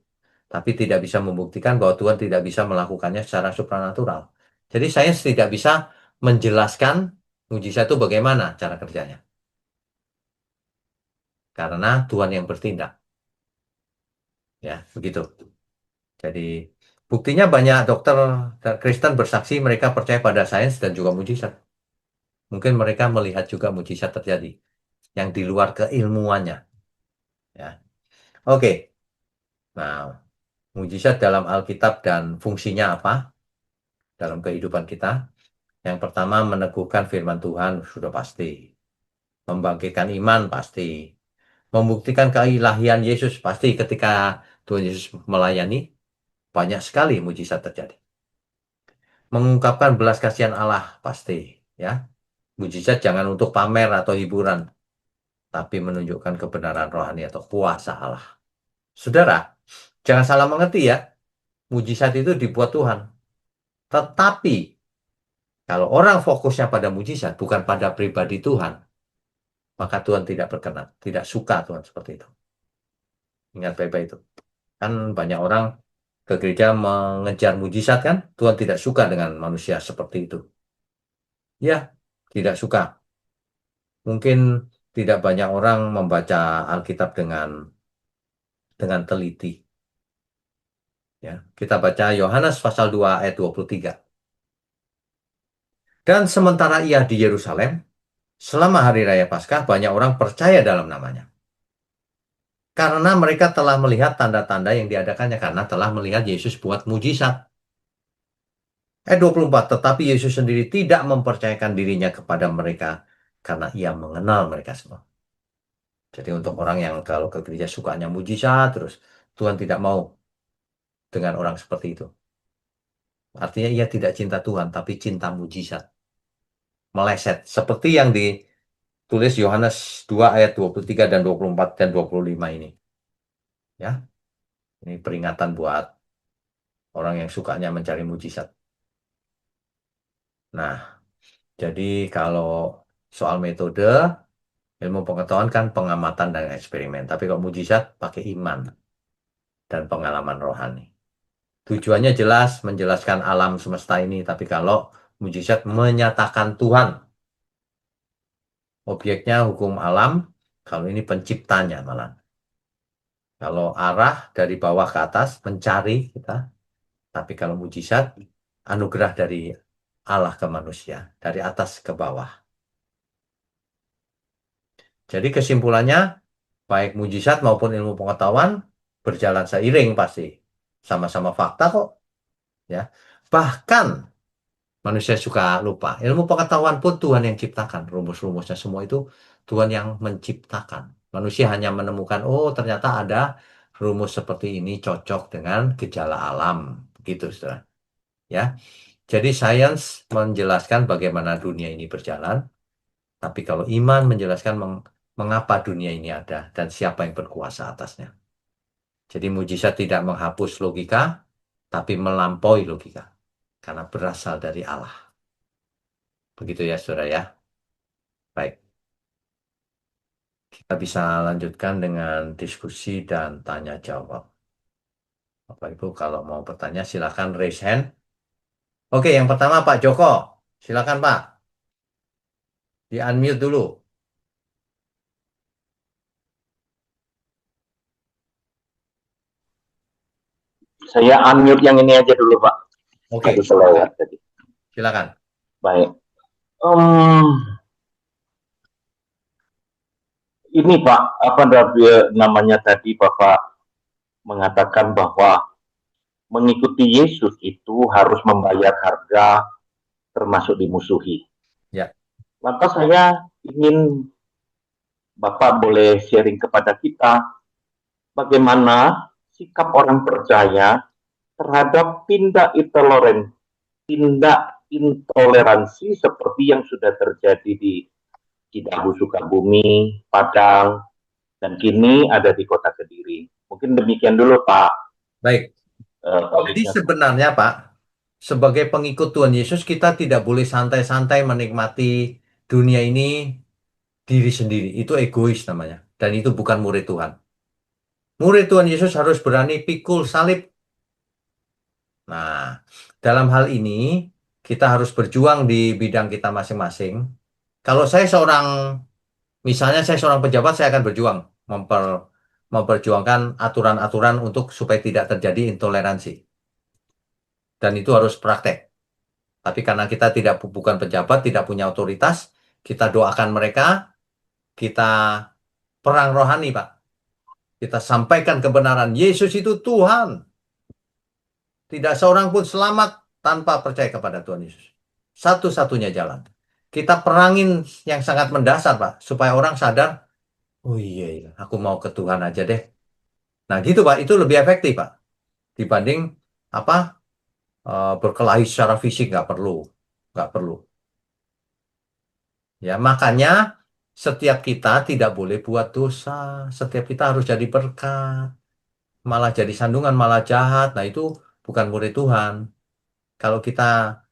Tapi tidak bisa membuktikan bahwa Tuhan tidak bisa melakukannya secara supranatural. Jadi sains tidak bisa menjelaskan mujizat itu bagaimana cara kerjanya. Karena Tuhan yang bertindak. Ya, begitu. Jadi buktinya banyak dokter Kristen bersaksi mereka percaya pada sains dan juga mujizat. Mungkin mereka melihat juga mujizat terjadi yang di luar keilmuannya. Ya. Oke. Nah, mujizat dalam Alkitab dan fungsinya apa dalam kehidupan kita? Yang pertama, meneguhkan firman Tuhan sudah pasti. Membangkitkan iman pasti. Membuktikan keilahian Yesus pasti ketika Tuhan Yesus melayani, banyak sekali mujizat terjadi. Mengungkapkan belas kasihan Allah pasti. Ya, mujizat jangan untuk pamer atau hiburan, tapi menunjukkan kebenaran rohani atau kuasa Allah. Saudara, jangan salah mengerti ya, mujizat itu dibuat Tuhan. Tetapi, kalau orang fokusnya pada mujizat, bukan pada pribadi Tuhan, maka Tuhan tidak berkenan, tidak suka Tuhan seperti itu. Ingat baik-baik itu. Kan banyak orang ke gereja mengejar mujizat kan, Tuhan tidak suka dengan manusia seperti itu. Ya, tidak suka. Mungkin tidak banyak orang membaca Alkitab dengan teliti. Ya, kita baca Yohanes pasal 2 ayat 23. Dan sementara ia di Yerusalem, selama hari raya Paskah, banyak orang percaya dalam namanya. Karena mereka telah melihat tanda-tanda yang diadakannya, karena telah melihat Yesus buat mujizat. Ayat 24, tetapi Yesus sendiri tidak mempercayakan dirinya kepada mereka, karena ia mengenal mereka semua. Jadi untuk orang yang kalau ke gereja sukanya mujizat, terus Tuhan tidak mau dengan orang seperti itu. Artinya ia tidak cinta Tuhan, tapi cinta mujizat. Meleset. Seperti yang ditulis Yohanes 2 ayat 23 dan 24 dan 25 ini. Ya, ini peringatan buat orang yang sukanya mencari mujizat. Nah, jadi kalau soal metode, ilmu pengetahuan kan pengamatan dan eksperimen. Tapi kalau mujizat pakai iman dan pengalaman rohani. Tujuannya jelas menjelaskan alam semesta ini. Tapi kalau mujizat menyatakan Tuhan. Objeknya hukum alam, kalau ini penciptanya malah. Kalau arah dari bawah ke atas, mencari kita. Tapi kalau mujizat, anugerah dari Allah ke manusia. Dari atas ke bawah. Jadi kesimpulannya, baik mujizat maupun ilmu pengetahuan berjalan seiring pasti. Sama-sama fakta kok. Ya. Bahkan manusia suka lupa. Ilmu pengetahuan pun Tuhan yang ciptakan. Rumus-rumusnya semua itu Tuhan yang menciptakan. Manusia hanya menemukan, oh ternyata ada rumus seperti ini cocok dengan gejala alam. Gitu, saudara. Ya. Jadi sains menjelaskan bagaimana dunia ini berjalan. Tapi kalau iman menjelaskan mengapa dunia ini ada dan siapa yang berkuasa atasnya. Jadi mujizat tidak menghapus logika, tapi melampaui logika. Karena berasal dari Allah. Begitu ya, saudara ya. Baik, kita bisa lanjutkan dengan diskusi dan tanya jawab. Bapak Ibu kalau mau bertanya silakan raise hand. Oke, yang pertama Pak Joko. Silakan Pak. Di unmute dulu. Saya unmute yang ini aja dulu, Pak. Tadi Oke, kelewat tadi. silakan. Baik. Ini Pak, apa namanya tadi Bapak mengatakan bahwa mengikuti Yesus itu harus membayar harga termasuk dimusuhi. Ya, Maka saya ingin Bapak boleh sharing kepada kita bagaimana sikap orang percaya terhadap tindak intoleransi seperti yang sudah terjadi di Cidahu, Sukabumi, Padang, dan kini ada di Kota Kediri. Mungkin demikian dulu Pak. baik. Jadi sebenarnya Pak, sebagai pengikut Tuhan Yesus kita tidak boleh santai-santai menikmati dunia ini diri sendiri. Itu egois namanya. Dan itu bukan murid Tuhan. Murid Tuhan Yesus harus berani pikul salib. Nah, dalam hal ini kita harus berjuang di bidang kita masing-masing. Kalau saya seorang, misalnya saya seorang pejabat, saya akan berjuang memperjuangkan aturan-aturan untuk supaya tidak terjadi intoleransi. Dan itu harus praktek. Tapi karena kita tidak bukan pejabat, tidak punya otoritas, kita doakan mereka, kita perang rohani, Pak. Kita sampaikan kebenaran. Yesus itu Tuhan. Tidak seorang pun selamat tanpa percaya kepada Tuhan Yesus. Satu-satunya jalan. Kita perangin yang sangat mendasar, Pak. Supaya orang sadar, oh iya, iya, aku mau ke Tuhan aja deh. Nah gitu, Pak. Itu lebih efektif, Pak. Dibanding apa berkelahi secara fisik, nggak perlu. Nggak perlu. Ya, makanya setiap kita tidak boleh buat dosa. Setiap kita harus jadi berkat. Malah jadi sandungan, malah jahat. Nah itu bukan murid Tuhan. Kalau kita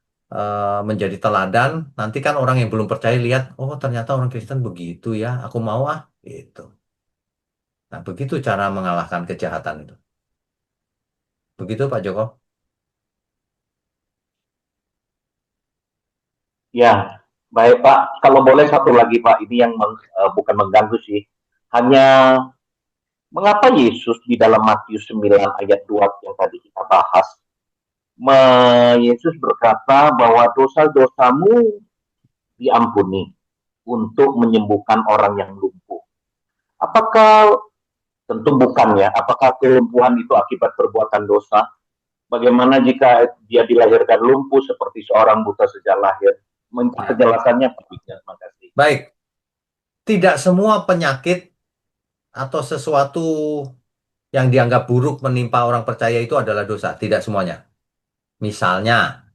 menjadi teladan, nanti kan orang yang belum percaya lihat, oh ternyata orang Kristen begitu ya, aku mau ah, gitu. Nah, begitu cara mengalahkan kejahatan itu. Begitu Pak Joko. Ya, Baik Pak, kalau boleh satu lagi Pak, ini yang bukan mengganggu sih. Hanya mengapa Yesus di dalam Matius 9 ayat 2 yang tadi kita bahas, Yesus berkata bahwa dosa-dosamu diampuni untuk menyembuhkan orang yang lumpuh. Apakah, tentu bukan ya, apakah kelumpuhan itu akibat perbuatan dosa? Bagaimana jika dia dilahirkan lumpuh seperti seorang buta sejak lahir? Minta Ya. penjelasannya Pak. Terima kasih. Baik, tidak semua penyakit atau sesuatu yang dianggap buruk menimpa orang percaya itu adalah dosa, tidak semuanya. Misalnya,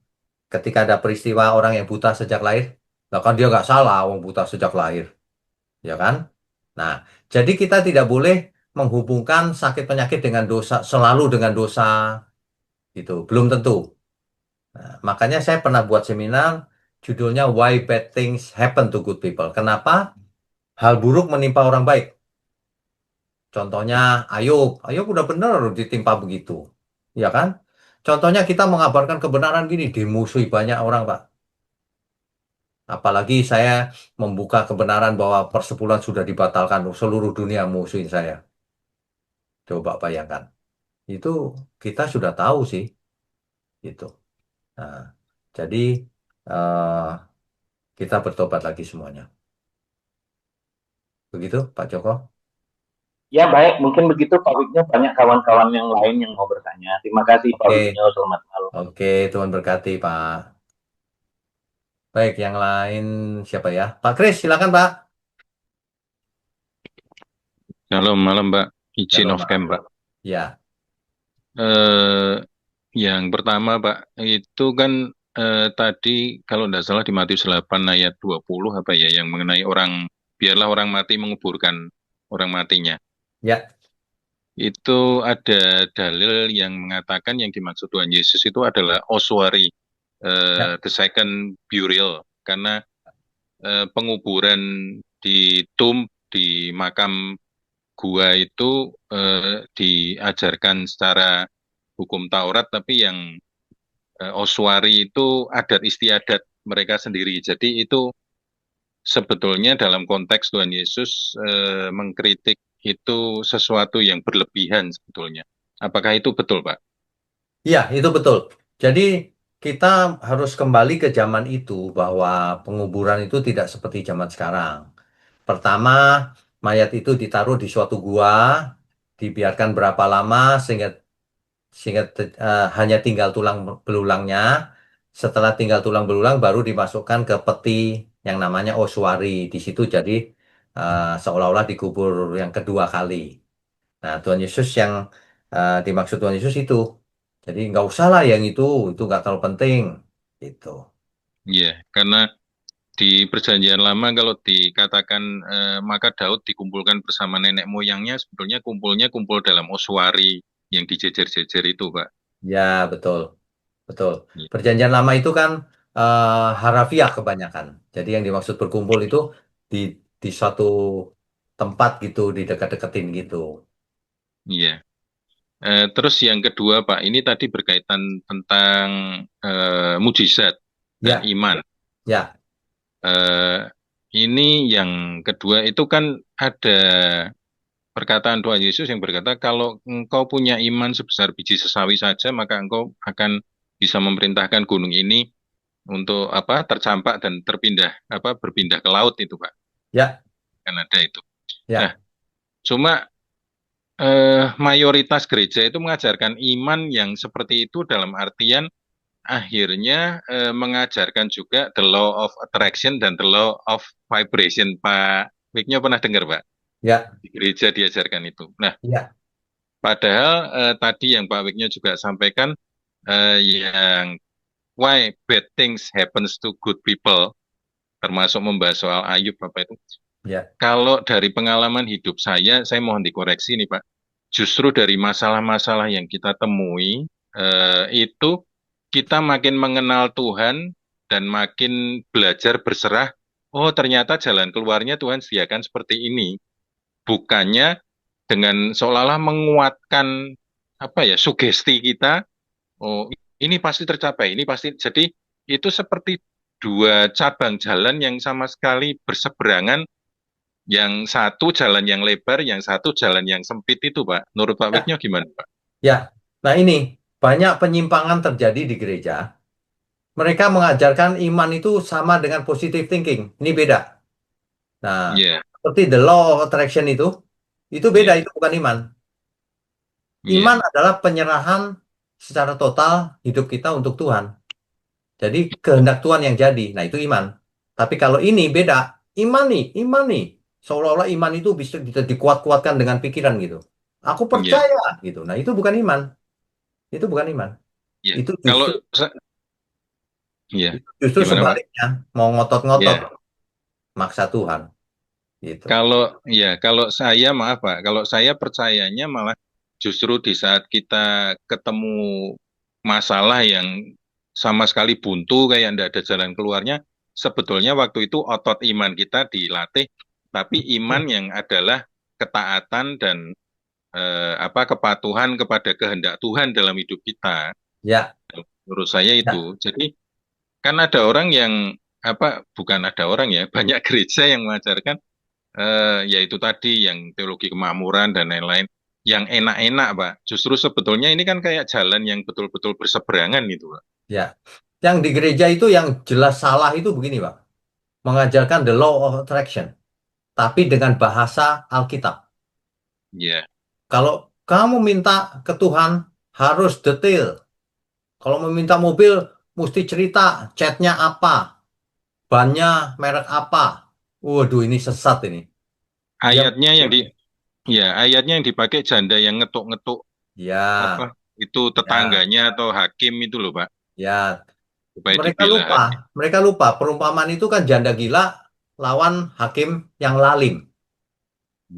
ketika ada peristiwa orang yang buta sejak lahir, lah kan dia nggak salah, orang buta sejak lahir, ya kan? Nah, jadi kita tidak boleh menghubungkan sakit penyakit dengan dosa, selalu dengan dosa, gitu. Belum tentu. Nah, makanya saya pernah buat seminar, judulnya Why Bad Things Happen to Good People. Kenapa hal buruk menimpa orang baik? Contohnya Ayub, Ayub udah bener ditimpa begitu, ya kan? Contohnya kita mengabarkan kebenaran gini, dimusuhi banyak orang, Pak. Apalagi saya membuka kebenaran bahwa persepuluhan sudah dibatalkan, seluruh dunia musuhin saya. Coba bayangkan. Itu kita sudah tahu sih, itu. Nah, jadi eh, kita bertobat lagi semuanya. Begitu, Pak Joko? Ya baik, mungkin begitu Pak Wigno. Banyak kawan-kawan yang lain yang mau bertanya. Terima kasih Pak Oke, Wigno, selamat malam. oke, Tuhan berkati, Pak. Baik, yang lain siapa ya? Pak Kris, silakan, Pak. Shalom malam Mbak, izin Shalom, off Pak. cam Pak. Ya, Eh, yang pertama Pak, itu kan tadi kalau tidak salah di Matius 8 ayat 20 apa ya, yang mengenai orang, biarlah orang mati menguburkan orang matinya. ya, Itu ada dalil yang mengatakan yang dimaksud Tuhan Yesus itu adalah ossuary, ya, the second burial. Karena penguburan di tomb, di makam gua itu diajarkan secara hukum Taurat, tapi yang Oswari itu adat istiadat mereka sendiri. Jadi itu sebetulnya dalam konteks Tuhan Yesus mengkritik itu sesuatu yang berlebihan sebetulnya. Apakah itu betul, Pak? iya, itu betul. Jadi kita harus kembali ke zaman itu bahwa penguburan itu tidak seperti zaman sekarang. Pertama, mayat itu ditaruh di suatu gua, dibiarkan berapa lama sehingga hanya tinggal tulang belulangnya. Setelah tinggal tulang belulang, baru dimasukkan ke peti yang namanya ossuary. Di situ jadi seolah-olah dikubur yang kedua kali. Nah, Tuhan Yesus yang dimaksud Tuhan Yesus itu. Jadi nggak usah lah yang itu nggak terlalu penting. Gitu. Iya, karena di Perjanjian Lama kalau dikatakan maka Daud dikumpulkan bersama nenek moyangnya, sebetulnya kumpulnya kumpul dalam ossuary yang dijejer-jejer itu, Pak. Ya, betul. Betul. Iya. Perjanjian lama itu kan harafiah kebanyakan. Jadi yang dimaksud berkumpul itu di di suatu tempat gitu, di dekat-deketin gitu. Iya. Terus yang kedua, Pak, ini tadi berkaitan tentang mujizat dan Ya, iman. ya, Eh, ini yang kedua itu kan ada perkataan Tuhan Yesus yang berkata, kalau engkau punya iman sebesar biji sesawi saja, maka engkau akan bisa memerintahkan gunung ini untuk apa tercampak dan terpindah apa berpindah ke laut itu, Pak. ya, Kan ada itu. Nah, ya, cuma mayoritas gereja itu mengajarkan iman yang seperti itu dalam artian akhirnya mengajarkan juga the law of attraction dan the law of vibration. Pak Wignya pernah dengar, Pak? ya, Di gereja diajarkan itu. Nah, ya, padahal tadi yang Pak Wignya juga sampaikan, yang why bad things happens to good people, termasuk membahas soal Ayub apa itu. ya, Kalau dari pengalaman hidup saya mohon dikoreksi nih Pak. Justru dari masalah-masalah yang kita temui, itu kita makin mengenal Tuhan dan makin belajar berserah. Oh, ternyata jalan keluarnya Tuhan sediakan seperti ini. Bukannya dengan seolah-olah menguatkan apa ya sugesti kita. Oh, ini pasti tercapai. Ini pasti. Jadi itu seperti dua cabang jalan yang sama sekali berseberangan, yang satu jalan yang lebar, yang satu jalan yang sempit itu, Pak. Menurut Pak Ya, Wiknya gimana, Pak? ya. Nah ini banyak penyimpangan terjadi di gereja. Mereka mengajarkan iman itu sama dengan positive thinking. Ini beda. Nah, Iya, seperti the law of attraction itu beda, iya, itu bukan iman. Iman iya, adalah penyerahan secara total hidup kita untuk Tuhan. Jadi kehendak Tuhan yang jadi. Nah, itu iman. Tapi kalau ini beda. Iman nih. Seolah-olah iman itu bisa dikuat-kuatkan dengan pikiran gitu. Aku iya, percaya gitu. Nah, itu bukan iman. Itu bukan iman. iya. Itu Kalau, justru iya, itu justru gimana, Pak? sebaliknya, mau ngotot-ngotot Iya. maksa Tuhan gitu. Kalau saya maaf Pak, kalau saya percayanya malah justru di saat kita ketemu masalah yang sama sekali buntu kayak tidak ada jalan keluarnya, sebetulnya waktu itu otot iman kita dilatih, tapi iman Hmm. yang adalah ketaatan dan kepatuhan kepada kehendak Tuhan dalam hidup kita. Ya, Menurut saya ya, itu. Jadi kan ada orang yang bukan ada orang ya, banyak gereja yang mengajarkan yaitu tadi yang teologi kemakmuran dan lain-lain yang enak-enak, Pak. Justru sebetulnya ini kan kayak jalan yang betul-betul berseberangan gitu, Pak. ya. Yang di gereja itu yang jelas salah itu begini, Pak. Mengajarkan the law of attraction, tapi dengan bahasa Alkitab. Iya, Kalau kamu minta ke Tuhan harus detail. Kalau meminta mobil mesti cerita catnya apa, bannya merek apa. Waduh, ini sesat ini. Dia ayatnya yang di ayatnya yang dipakai janda yang ngetuk-ngetuk apa ya, itu ya, tetangganya atau hakim itu loh, Pak, ya. supaya Mereka dibela lupa, hakim. mereka lupa. Perumpamaan itu kan janda gila lawan hakim yang lalim.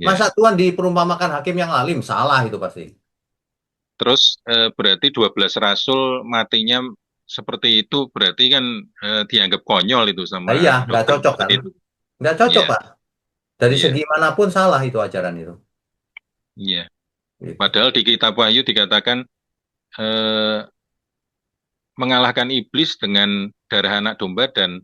Masa Ya. Tuhan diperumpamakan hakim yang lalim? Salah itu pasti. Terus berarti 12 rasul matinya seperti itu berarti kan dianggap konyol itu sama Nah, iya, nggak doktrin cocok kan? seperti itu. Nggak cocok, Iya, Pak. Dari iya, segi manapun salah itu ajaran itu. iya. Gitu. Padahal di kitab Wahyu dikatakan eh, mengalahkan iblis dengan darah anak domba dan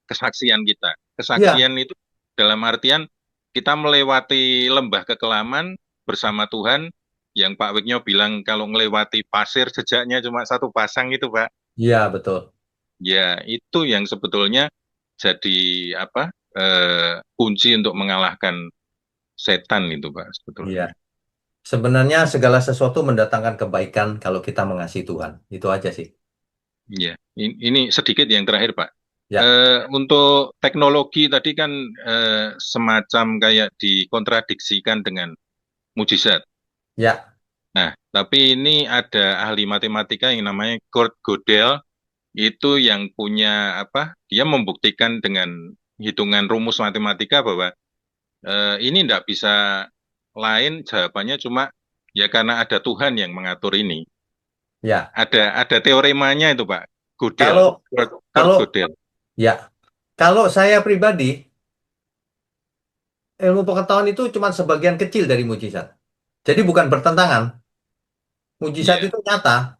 kesaksian kita. Iya, Kesaksian itu dalam artian kita melewati lembah kekelaman bersama Tuhan, yang Pak Wiknyo bilang kalau melewati pasir jejaknya cuma satu pasang itu, Pak. iya betul. Ya, itu yang sebetulnya jadi kunci untuk mengalahkan setan itu, Pak, Iya. sebetulnya. Sebenarnya segala sesuatu mendatangkan kebaikan kalau kita mengasihi Tuhan. Itu aja sih. Ya, ini sedikit yang terakhir, Pak. Ya, Untuk teknologi tadi kan semacam kayak dikontradiksikan dengan mujizat. ya, Nah, tapi ini ada ahli matematika yang namanya Kurt Gödel, itu yang punya dia membuktikan dengan hitungan rumus matematika bahwa ini tidak bisa lain jawabannya cuma ya karena ada Tuhan yang mengatur ini. ya. Ada teoremanya itu, Pak. Gödel, Kalau Kurt kalau Gödel. ya, kalau saya pribadi, ilmu pengetahuan itu cuma sebagian kecil dari mujizat. Jadi bukan bertentangan. Mujizat Iya, itu nyata,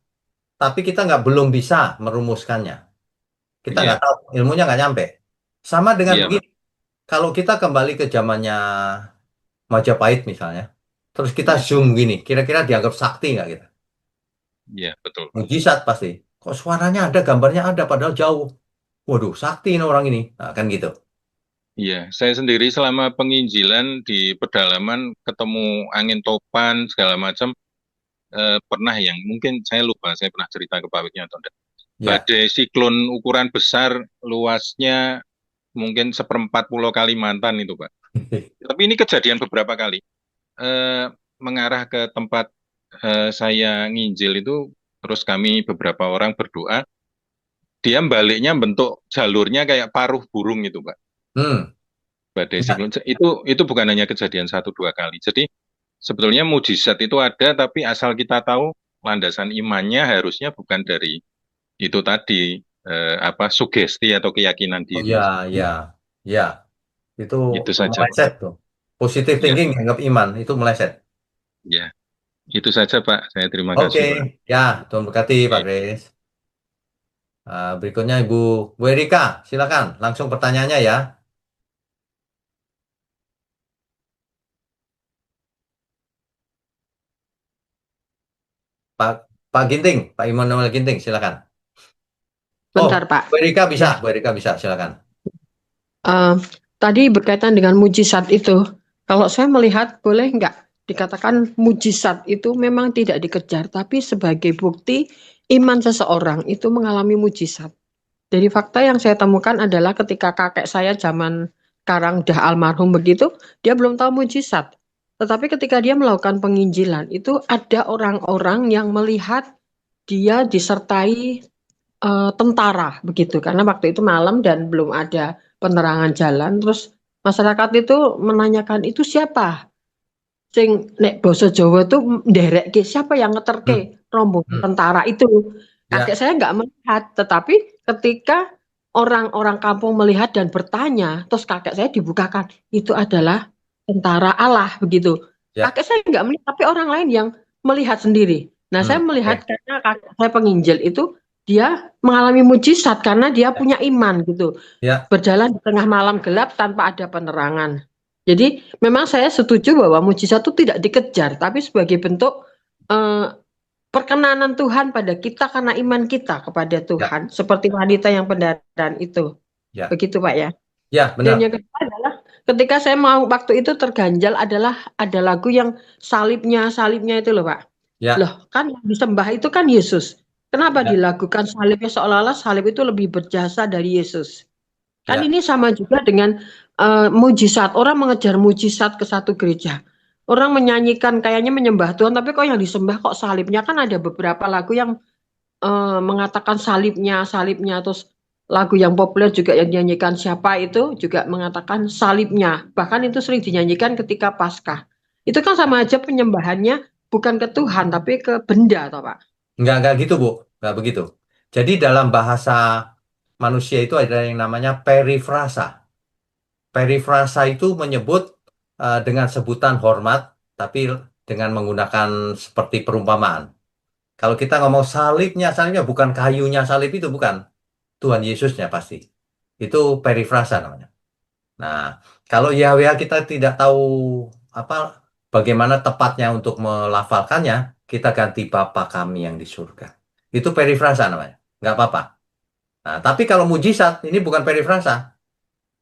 tapi kita belum bisa merumuskannya. Kita nggak iya, tahu, ilmunya nggak nyampe. Sama dengan iya, Pak. begini, kalau kita kembali ke zamannya Majapahit misalnya, terus kita Iya, zoom gini, kira-kira dianggap sakti nggak kita? iya, betul, Pak. Mujizat pasti. Kok suaranya ada, gambarnya ada, padahal jauh. Waduh, sakti ini orang ini. Nah, kan gitu. Iya, saya sendiri selama penginjilan di pedalaman ketemu angin topan segala macam pernah yang mungkin saya lupa saya pernah cerita ke Pak Wiknya atau enggak. Ya. Badai siklon ukuran besar luasnya mungkin seperempat pulau Kalimantan itu, Pak. Tapi ini kejadian beberapa kali. Eh, Mengarah ke tempat saya nginjil itu, terus kami beberapa orang berdoa, dia baliknya bentuk jalurnya kayak paruh burung itu, Pak. Hmm. Badai Ya, siklon itu bukan hanya kejadian satu dua kali. Jadi sebetulnya mujizat itu ada, tapi asal kita tahu landasan imannya harusnya bukan dari itu tadi sugesti atau keyakinan oh diri. ya, ya, ya. Itu Itu saja, Pak. meleset tuh. Positive Ya, thinking dianggap iman, itu meleset. ya, itu saja, Pak. Saya terima Oke, kasih, Pak. ya, Tuhan berkati Pak Oke. Kris. Berikutnya Bu Erika, silakan langsung pertanyaannya ya. Pak Pak Ginting, Pak Immanuel Ginting, silakan. Oh, Bentar, Pak. Bu Erika bisa, Ya, Bu Erika bisa, silakan. eh, tadi berkaitan dengan mujizat itu, kalau saya melihat boleh nggak dikatakan mujizat itu memang tidak dikejar, tapi sebagai bukti iman seseorang itu mengalami mujizat. Dari fakta yang saya temukan adalah ketika kakek saya zaman sekarang udah almarhum begitu, dia belum tahu mujizat. Tetapi ketika dia melakukan penginjilan, itu ada orang-orang yang melihat dia disertai tentara begitu karena waktu itu malam dan belum ada penerangan jalan terus masyarakat itu menanyakan itu siapa sing nek basa Jawa tuh nderekke siapa yang Hmm, ngeterke rombongan hmm. tentara itu kakek Ya, saya nggak melihat tetapi ketika orang-orang kampung melihat dan bertanya terus kakek saya dibukakan itu adalah tentara Allah begitu ya, kakek saya nggak melihat tapi orang lain yang melihat sendiri nah saya melihat oke, karena kakek saya penginjil itu dia mengalami mujizat karena dia ya, punya iman gitu ya, berjalan di tengah malam gelap tanpa ada penerangan. Jadi memang saya setuju bahwa mujizat itu tidak dikejar, tapi sebagai bentuk eh, perkenanan Tuhan pada kita karena iman kita kepada ya, Tuhan, seperti wanita yang pendarahan itu. ya, Begitu Pak ya. ya, Dan benar. yang kedua adalah ketika saya mau waktu itu terganjal adalah ada lagu yang salibnya itu loh Pak. Ya, Loh kan yang disembah itu kan Yesus. Kenapa ya, dilakukan salibnya seolah-olah salib itu lebih berjasa dari Yesus? Kan ya, ini sama juga dengan mujizat. Orang mengejar mujizat ke satu gereja. Orang menyanyikan kayaknya menyembah Tuhan, tapi kok yang disembah kok salibnya kan ada beberapa lagu yang mengatakan salibnya, salibnya. Terus lagu yang populer juga yang dinyanyikan siapa itu juga mengatakan salibnya. Bahkan itu sering dinyanyikan ketika Paskah. Itu kan sama aja penyembahannya bukan ke Tuhan tapi ke benda, toh Pak. nggak gitu, Bu, nggak begitu. Jadi dalam bahasa manusia itu ada yang namanya perifrasa. Perifrasa itu menyebut dengan sebutan hormat, tapi dengan menggunakan seperti perumpamaan. Kalau kita ngomong salibnya bukan kayunya salib itu, bukan. Tuhan Yesusnya pasti. Itu perifrasa namanya. Nah, kalau Yahweh kita tidak tahu apa bagaimana tepatnya untuk melafalkannya, kita ganti Bapa kami yang di surga. Itu perifrasa namanya. Nggak apa-apa. Nah, tapi kalau mujizat, ini bukan perifrasa.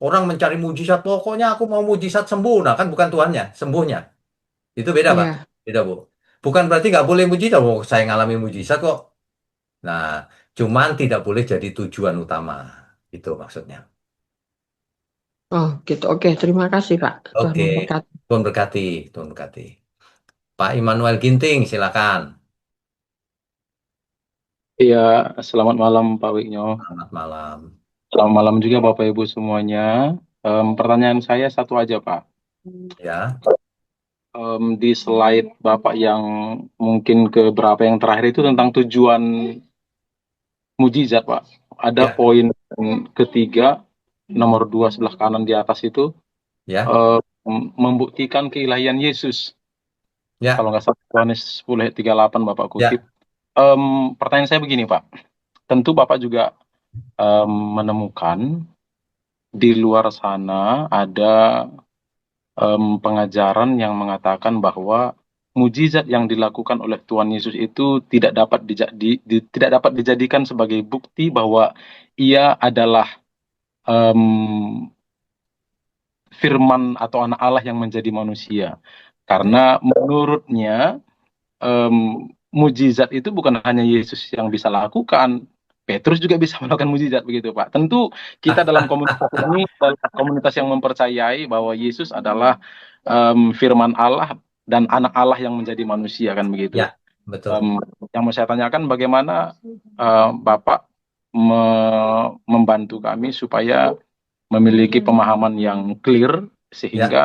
Orang mencari mujizat, pokoknya aku mau mujizat sembuh. Nah, kan bukan Tuhannya, sembuhnya. Itu beda, Pak. Iya. Beda, Bu. Bukan berarti nggak boleh mujizat. Oh, saya ngalami mujizat kok. Nah, cuman tidak boleh jadi tujuan utama. Itu maksudnya. Oh, gitu. Oke, terima kasih, Pak. Tuhan Oke, memberkati. Tuhan berkati, Tuhan berkati. Pak Immanuel Ginting, silakan. Iya, selamat malam Pak Wiknyo. Selamat malam. Selamat malam juga Bapak Ibu semuanya. Pertanyaan saya satu aja Pak. Ya, Di slide Bapak yang mungkin ke berapa yang terakhir itu tentang tujuan mujizat Pak. Ada ya, poin ketiga, nomor 2 sebelah kanan di atas itu, ya, membuktikan keilahian Yesus. Kalau ya, nggak salah Yohanes 10 ayat 38 Bapak kutip. ya, Pertanyaan saya begini Pak. Tentu Bapak juga menemukan di luar sana ada pengajaran yang mengatakan bahwa mujizat yang dilakukan oleh Tuhan Yesus itu tidak dapat dijadikan sebagai bukti bahwa ia adalah em, firman atau anak Allah yang menjadi manusia. ya, Karena menurutnya mujizat itu bukan hanya Yesus yang bisa lakukan, Petrus juga bisa melakukan mujizat begitu Pak. Tentu kita dalam komunitas ini dalam komunitas yang mempercayai bahwa Yesus adalah firman Allah dan anak Allah yang menjadi manusia kan begitu. ya, betul. Yang mau saya tanyakan bagaimana Bapak membantu kami supaya memiliki pemahaman yang clear Ya, sehingga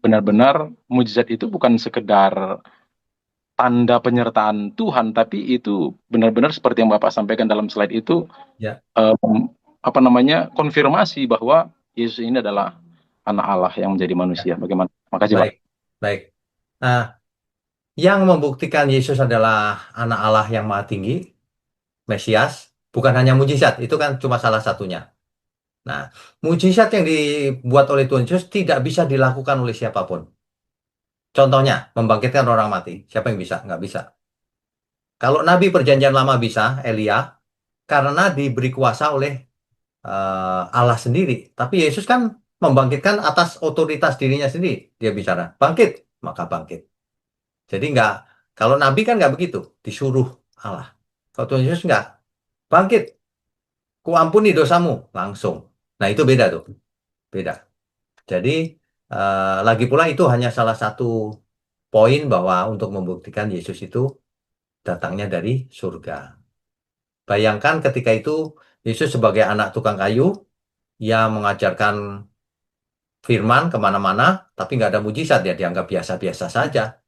benar-benar mujizat itu bukan sekedar tanda penyertaan Tuhan, tapi itu benar-benar seperti yang Bapak sampaikan dalam slide itu, ya, apa namanya, konfirmasi bahwa Yesus ini adalah anak Allah yang menjadi manusia. ya. Bagaimana? Makasih Pak. Baik, baik. Nah, yang membuktikan Yesus adalah anak Allah yang maha tinggi, Mesias, bukan hanya mujizat, itu kan cuma salah satunya. Nah, mujizat yang dibuat oleh Tuhan Yesus tidak bisa dilakukan oleh siapapun. Contohnya, membangkitkan orang mati. Siapa yang bisa? Nggak bisa. Kalau Nabi Perjanjian Lama bisa, Elia, karena diberi kuasa oleh Allah sendiri. Tapi Yesus kan membangkitkan atas otoritas dirinya sendiri. Dia bicara, bangkit, maka bangkit. Jadi nggak, kalau Nabi kan nggak begitu, disuruh Allah. Kalau Tuhan Yesus nggak, bangkit, ku ampuni dosamu, langsung. Nah itu beda tuh, beda. Jadi lagi pula itu hanya salah satu poin bahwa untuk membuktikan Yesus itu datangnya dari surga. Bayangkan ketika itu Yesus sebagai anak tukang kayu, ia mengajarkan firman kemana-mana, tapi nggak ada mujizat, ya dianggap biasa-biasa saja.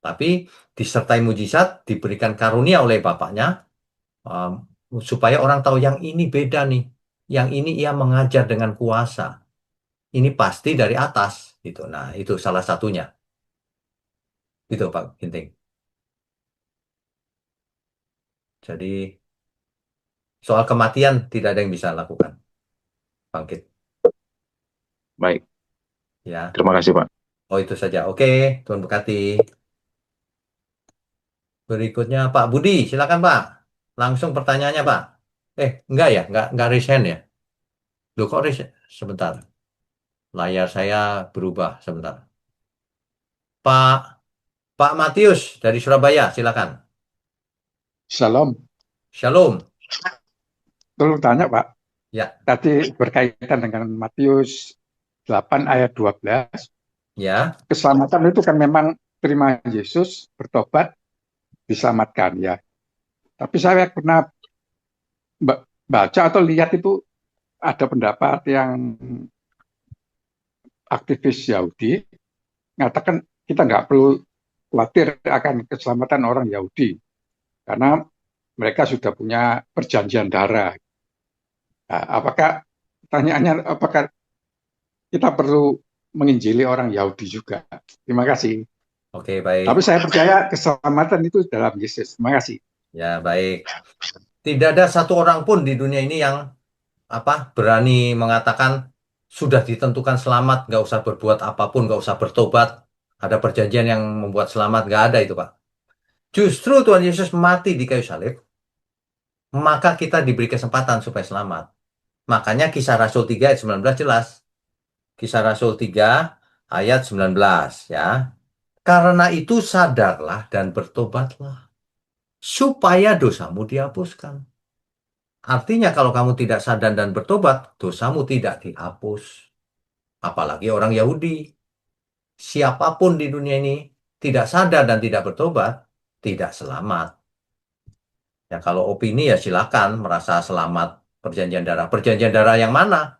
Tapi disertai mujizat, diberikan karunia oleh Bapaknya, um, supaya orang tahu yang ini beda nih, yang ini ia mengajar dengan kuasa, ini pasti dari atas, gitu. Nah, itu salah satunya, gitu Pak Ginting. Jadi soal kematian tidak ada yang bisa lakukan, bangkit, Baik, ya. terima kasih Pak. Oh itu saja. Oke, Tuhan berkati. Berikutnya Pak Budi, silakan Pak. Langsung pertanyaannya Pak. Enggak ya, enggak resign ya. Loh kok resign? Sebentar. Layar saya berubah sebentar. Pak Pak Matius dari Surabaya, silakan. Shalom. Shalom. Tolong tanya Pak, Ya, tadi berkaitan dengan Matius 8 ayat 12, ya. keselamatan itu kan memang terima Yesus, bertobat, diselamatkan ya. Tapi saya pernah baca atau lihat itu ada pendapat yang aktivis Yahudi mengatakan kita nggak perlu khawatir akan keselamatan orang Yahudi karena mereka sudah punya perjanjian darah. Nah, apakah kita perlu menginjili orang Yahudi juga? Terima kasih. Oke, baik. Tapi saya percaya keselamatan itu dalam Yesus. Terima kasih. Ya, baik. Tidak ada satu orang pun di dunia ini yang berani mengatakan sudah ditentukan selamat, nggak usah berbuat apapun, nggak usah bertobat. Ada perjanjian yang membuat selamat, nggak ada itu, Pak. Justru Tuhan Yesus mati di kayu salib, maka kita diberi kesempatan supaya selamat. Makanya Kisah Rasul 3 ayat 19 jelas. Kisah Rasul 3 ayat 19 ya. Karena itu sadarlah dan bertobatlah supaya dosamu dihapuskan. Artinya kalau kamu tidak sadar dan bertobat, dosamu tidak dihapus. Apalagi orang Yahudi. Siapapun di dunia ini tidak sadar dan tidak bertobat, tidak selamat. Ya kalau opini ya silakan merasa selamat perjanjian darah. Perjanjian darah yang mana?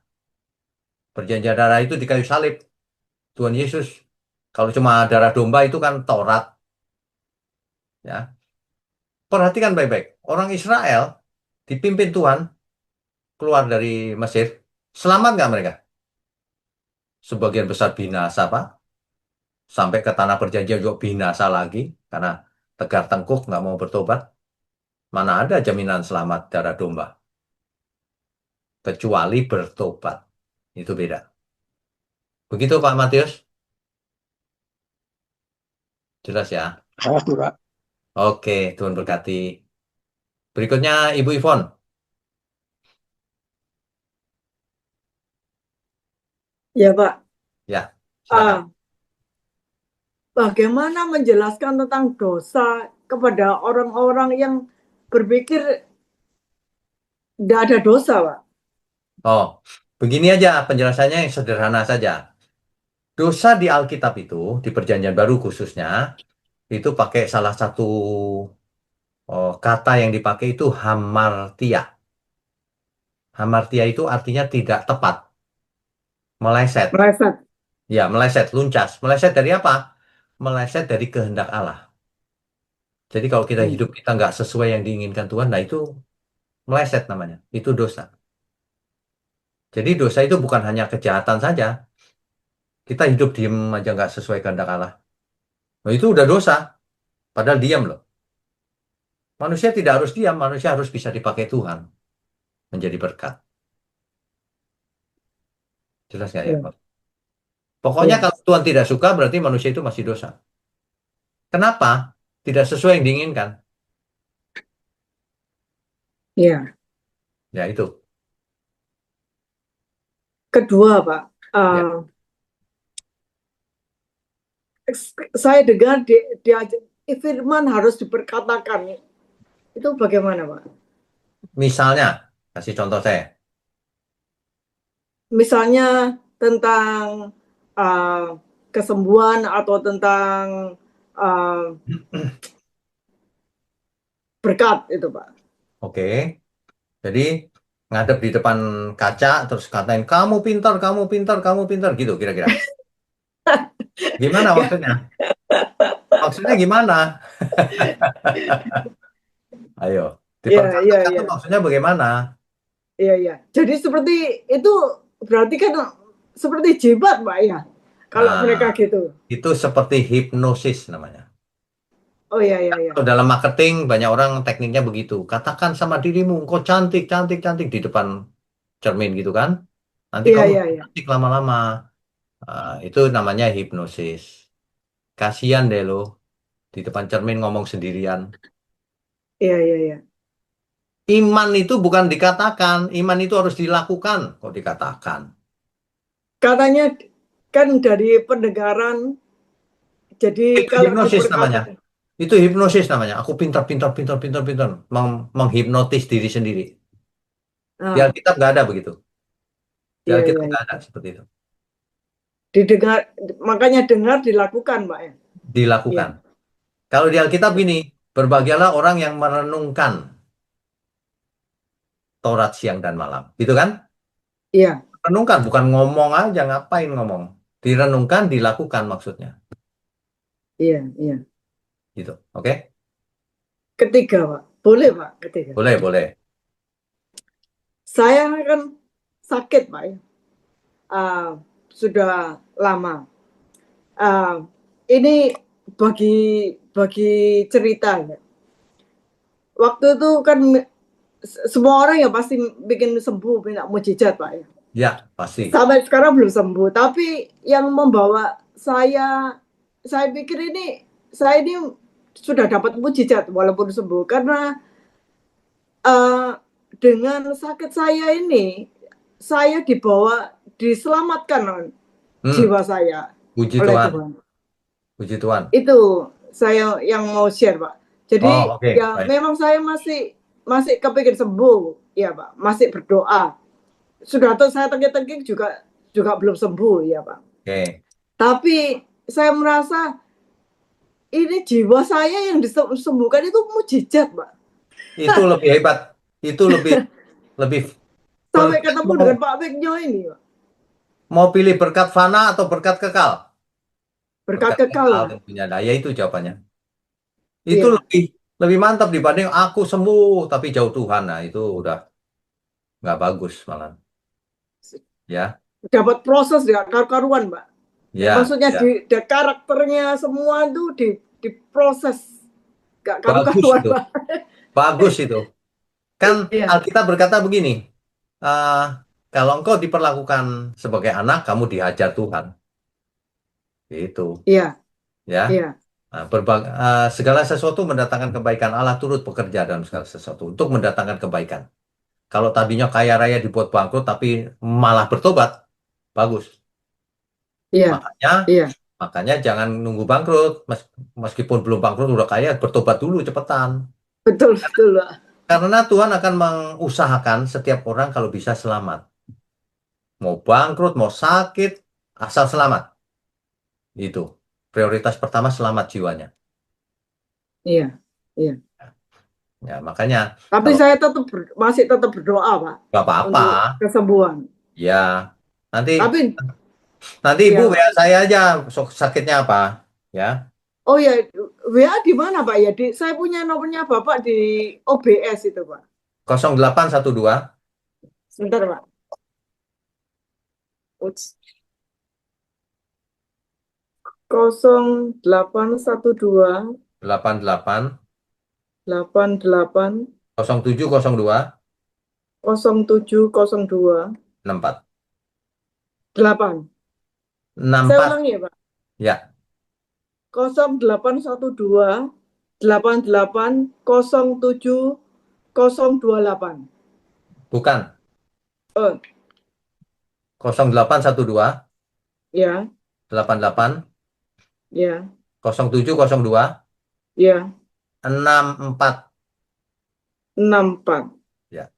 Perjanjian darah itu di kayu salib. Tuhan Yesus. Kalau cuma darah domba itu kan Taurat. Ya. Perhatikan baik-baik. Orang Israel dipimpin Tuhan keluar dari Mesir. Selamat nggak mereka? Sebagian besar binasa, Pak. Sampai ke tanah perjanjian juga binasa lagi. Karena tegar tengkuk nggak mau bertobat. Mana ada jaminan selamat darah domba. Kecuali bertobat. Itu beda. Begitu Pak Matius? Jelas ya? Terima kasih, Pak. Oke, Tuhan berkati. Berikutnya Ibu Ivon. Ya, Pak. Ya, silakan. Bagaimana menjelaskan tentang dosa kepada orang-orang yang berpikir tidak ada dosa, Pak? Oh, begini aja penjelasannya yang sederhana saja. Dosa di Alkitab itu, di Perjanjian Baru khususnya, itu pakai salah satu kata yang dipakai itu hamartia. Hamartia itu artinya tidak tepat, meleset. Meleset. Ya, meleset, luncas. Meleset dari apa? Meleset dari kehendak Allah. Jadi kalau kita hidup kita nggak sesuai yang diinginkan Tuhan, nah itu meleset namanya. Itu dosa. Jadi dosa itu bukan hanya kejahatan saja. Kita hidup diem aja nggak sesuai kehendak Allah. Nah, itu udah dosa. Padahal diam loh. Manusia tidak harus diam, manusia harus bisa dipakai Tuhan menjadi berkat. Jelas nggak ya, Iya, Pak? Pokoknya iya, kalau Tuhan tidak suka, berarti manusia itu masih dosa. Kenapa? Tidak sesuai yang diinginkan. iya. Ya itu. Kedua, Pak, Ya. saya dengar firman harus diperkatakan. Itu bagaimana, Pak? Misalnya, kasih contoh saya. Misalnya tentang kesembuhan atau tentang berkat itu, Pak. Oke. Jadi ngadep di depan kaca terus katain kamu pintar, kamu pintar, kamu pintar gitu kira-kira. Gimana maksudnya? Maksudnya gimana? Ayo, Iya, iya, diperkatakan iya. tuh maksudnya bagaimana? Iya, iya. Jadi seperti itu berarti kan seperti jimat, Pak ya. Kalau mereka Nah, gitu. itu seperti hipnosis namanya. Oh iya, iya, iya. Kalau dalam marketing banyak orang tekniknya begitu. Katakan sama dirimu, engkau cantik, cantik, cantik di depan cermin gitu kan. Nanti Iya, kamu iya, iya. cantik lama-lama. Itu namanya hipnosis. Kasihan deh lo di depan cermin ngomong sendirian. Iya, iya, iya. Iman itu bukan dikatakan, iman itu harus dilakukan. Kok dikatakan? Katanya kan dari pendengaran, jadi Itu kalau hipnosis namanya. diperkatakan. Itu hipnosis namanya. Aku pintar, pintar, pintar, pintar, pintar. Menghipnotis diri sendiri. Di Ah, Alkitab nggak ada begitu. Di iya, Alkitab iya, nggak iya. ada seperti itu. Didengar, makanya dengar dilakukan, Pak ya. Iya. Dilakukan. Kalau di Alkitab gini, berbahagialah orang yang merenungkan Taurat siang dan malam. Gitu kan? Iya, Renungkan, bukan ngomong aja, ngapain ngomong. Direnungkan, dilakukan maksudnya. iya, iya. Gitu. Oke? Ketiga, Pak. Boleh, Pak, ketiga. Boleh, boleh. Saya kan sakit, Pak ya. Sudah lama. Ini bagi cerita ya. Waktu itu kan semua orang ya pasti bikin sembuh, minta mujizat, Pak ya. Ya, pasti. Sampai sekarang belum sembuh. Tapi yang membawa saya pikir saya ini sudah dapat mujizat walaupun sembuh karena dengan sakit saya ini saya diselamatkan jiwa saya Puji oleh Tuhan. Tuhan. Puji Tuhan. Itu saya yang mau share, Pak. Jadi Oh, oke. ya Baik. memang saya masih kepikir sembuh, ya Pak. Masih berdoa. Sudah tuh saya tengking-tengking juga belum sembuh, ya Pak. Oke. Tapi saya merasa ini jiwa saya yang disembuhkan itu mujizat, Pak. Itu lebih hebat. Itu lebih Sampai ketemu dengan Pak Wigno ini, Pak. mau pilih berkat fana atau berkat kekal? Berkat kekal lah. tentunya. Nah, ya itu jawabannya. Itu Iya. lebih mantap dibanding aku sembuh tapi jauh Tuhan. Nah, itu udah nggak bagus malah. Ya, Dapat proses ya karuan, Pak. ya, Maksudnya ya. di karakternya semua itu diproses gak Bagus karu-karuan, itu. Pak. Bagus itu. Kan Iya, Alkitab berkata begini, kalau engkau diperlakukan sebagai anak, kamu dihajar Tuhan. Itu, iya, ya. iya, Nah, segala sesuatu mendatangkan kebaikan. Allah turut bekerja dalam segala sesuatu untuk mendatangkan kebaikan. Kalau tadinya kaya raya dibuat bangkrut tapi malah bertobat, bagus. iya, iya. Makanya jangan nunggu bangkrut. Meskipun belum bangkrut udah kaya, bertobat dulu cepetan. Betul, betul, Pak. Karena Tuhan akan mengusahakan setiap orang kalau bisa selamat. Mau bangkrut, mau sakit, asal selamat. Itu. Prioritas pertama selamat jiwanya. Iya, iya. Ya, makanya Tapi kalau saya masih tetap berdoa, Pak, nggak apa-apa, untuk kesembuhan. ya nanti Tapi Ibu ya, WA Pak. saya aja sakitnya apa, ya. Oh ya, WA di mana, Pak ya? Saya punya nomornya Bapak di OBS itu, Pak. 0812 Sebentar, Pak. Uts. 0812 88 88 0702 0702 64 8. Saya 64 ulangi ya, Pak. ya 0812 88 07 028. bukan Oh, 0812 ya, 88 ya, 0702 ya, 64 64. ya.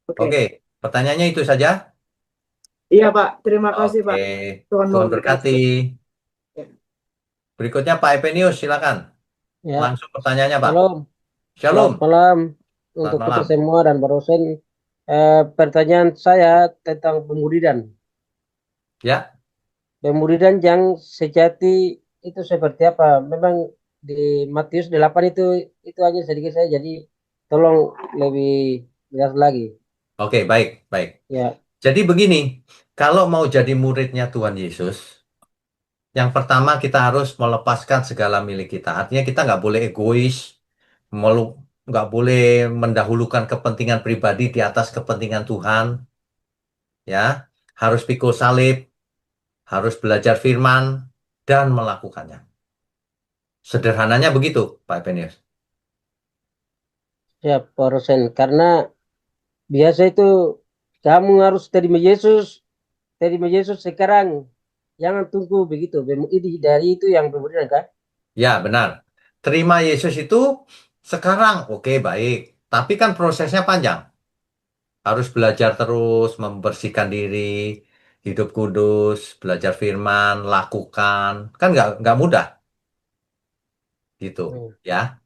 Oke. Oke, pertanyaannya itu saja. Iya, Pak. Terima kasih, Oke, Pak. Tuhan Tuhan memberkati. berkati. Ya. Berikutnya Pak Epenius, silakan. Ya, Langsung pertanyaannya, Pak. shalom. Shalom. Selamat malam Selamat untuk kita malam. semua dan Pak Rosen. Pertanyaan saya tentang pemuridan. Ya, Pemuridan yang sejati itu seperti apa? Memang di Matius 8 itu aja sedikit saya, jadi tolong lebih jelas lagi. oke, baik, baik. Ya, Jadi begini, kalau mau jadi muridnya Tuhan Yesus, yang pertama kita harus melepaskan segala milik kita. Artinya kita nggak boleh egois, nggak boleh mendahulukan kepentingan pribadi di atas kepentingan Tuhan. Ya, harus pikul salib, harus belajar firman, dan melakukannya. Sederhananya begitu, Pak Epenius. siap Pak Rosen. Karena biasa itu kamu harus terima Yesus sekarang. Jangan tunggu begitu. Ini dari itu yang pemuridan kan? Ya, benar. Terima Yesus itu sekarang, oke, baik. Tapi kan prosesnya panjang. Harus belajar terus, membersihkan diri, hidup kudus, belajar firman, lakukan. Kan nggak mudah, gitu. Hmm. Ya.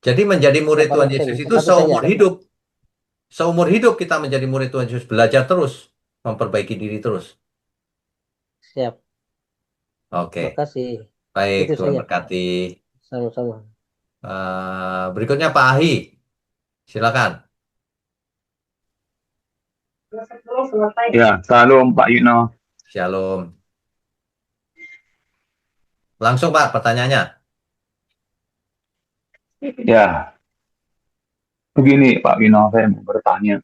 Jadi menjadi murid Pak Tuhan Rosen, Yesus itu satu saja. seumur hidup. Seumur hidup kita menjadi murid Tuhan Yesus, belajar terus, memperbaiki diri terus. Siap. Oke, Makasih. baik, Itu Tuhan saja. berkati. Sama-sama. Berikutnya Pak Ahi, silakan. Ya, salam Pak Yukno. Shalom. Langsung Pak, pertanyaannya. Ya, begini Pak Yukno, saya mau bertanya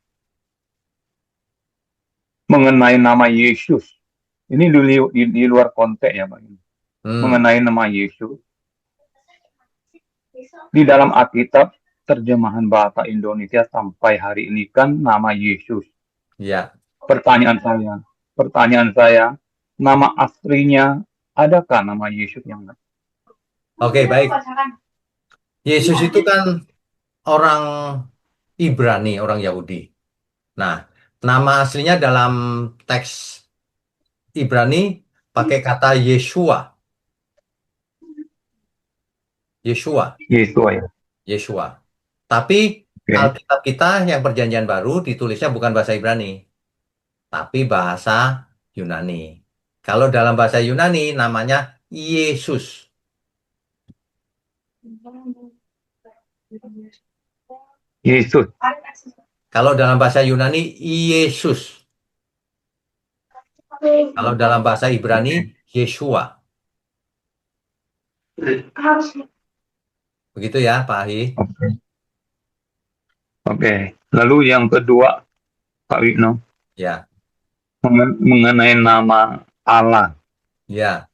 mengenai nama Yesus. Ini di luar konteks ya Pak Yukno. Mengenai nama Yesus. Di dalam Alkitab, terjemahan bahasa Indonesia sampai hari ini kan nama Yesus. Ya. Pertanyaan saya, nama aslinya adakah nama Yesus yang lain? Oke, baik. Yesus itu kan orang Ibrani, orang Yahudi. Nah, nama aslinya dalam teks Ibrani pakai kata Yeshua. Yeshua. Yesus ya. Yeshua. Tapi Oke. Alkitab kita yang Perjanjian Baru ditulisnya bukan bahasa Ibrani, tapi bahasa Yunani. Kalau dalam bahasa Yunani namanya Yesus. Yesus. Kalau dalam bahasa Yunani Yesus. Kalau dalam bahasa Ibrani Yeshua. Begitu ya, Pak Ahi. Oke. Lalu yang kedua, Pak Wigno, Ya, mengenai nama Allah. ya,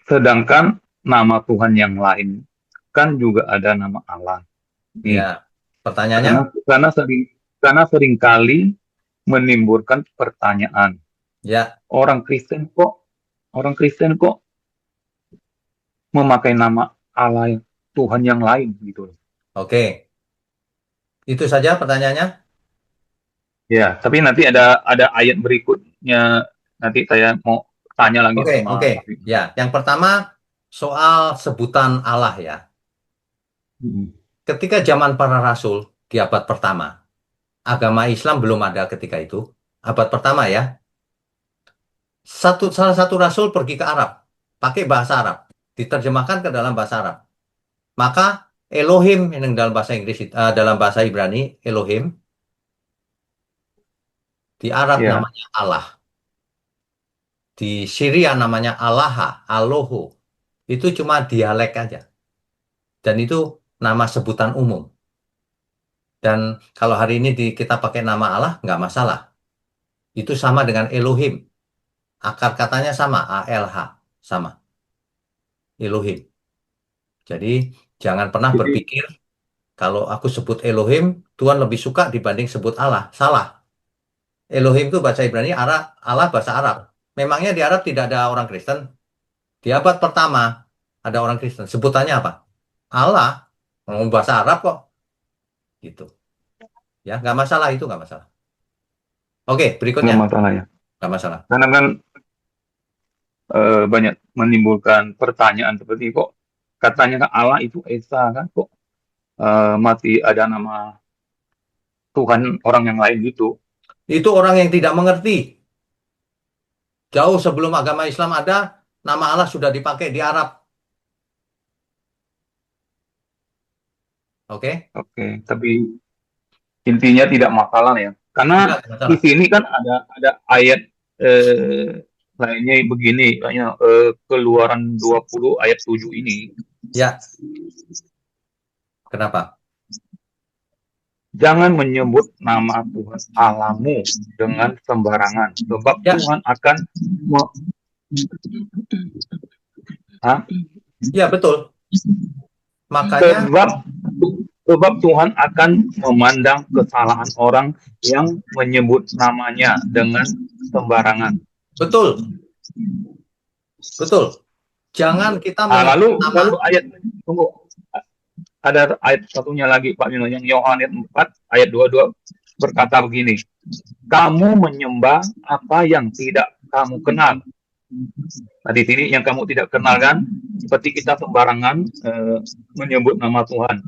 Sedangkan nama Tuhan yang lain kan juga ada nama Allah. Nih, ya. Pertanyaannya? karena seringkali menimbulkan pertanyaan. Ya. Orang Kristen kok memakai nama Allah Tuhan yang lain gitu. Oke. Itu saja pertanyaannya? Ya, tapi nanti ada ayat berikutnya, nanti saya mau tanya lagi sama Oke. Pak Wigno. Ya, yang pertama soal sebutan Allah ya. Ketika zaman para rasul di abad pertama, agama Islam belum ada ketika itu. Abad pertama ya. Salah satu rasul pergi ke Arab, pakai bahasa Arab, diterjemahkan ke dalam bahasa Arab. Maka Elohim yang dalam bahasa Inggris, dalam bahasa Ibrani Elohim, di Arab Ya. namanya Allah, di Syria namanya Allaha, Aloho. Itu cuma dialek aja. Dan itu nama sebutan umum. Dan kalau hari ini kita pakai nama Allah, nggak masalah. Itu sama dengan Elohim. Akar katanya sama, ALH. Sama, Elohim. Jadi jangan pernah Jadi berpikir kalau aku sebut Elohim, Tuhan lebih suka dibanding sebut Allah. Salah. Elohim itu bahasa Ibrani, Allah bahasa Arab. Memangnya di Arab tidak ada orang Kristen? Di abad pertama ada orang Kristen. Sebutannya apa? Allah. Ngomong bahasa Arab kok. Gitu. Ya, nggak masalah itu, nggak masalah. Oke, nggak berikutnya. masalah ya. Nggak masalah. Karena kan banyak menimbulkan pertanyaan seperti kok katanya kan Allah itu Esa kan, kok masih ada nama Tuhan orang yang lain gitu. Itu orang yang tidak mengerti. Jauh sebelum agama Islam ada, nama Allah sudah dipakai di Arab. Oke? Oke, tapi intinya tidak masalah ya. Karena Tidak di masalah. sini kan ada ayat lainnya begini, kayaknya Keluaran 20 ayat 7 ini. Ya, kenapa? Jangan menyebut nama Tuhan Allahmu dengan sembarangan, sebab Ya, Tuhan akan Hah? ya betul. Makanya, sebab Tuhan akan memandang kesalahan orang yang menyebut namanya dengan sembarangan. betul. Betul. Jangan kita Nah, menyebut lalu nama. ayat tunggu, ada ayat satunya lagi Pak Mino, yang Yohanes 4 ayat 22 berkata begini, kamu menyembah apa yang tidak kamu kenal. Nah, di sini yang kamu tidak kenal kan, seperti kita sembarangan menyebut nama Tuhan.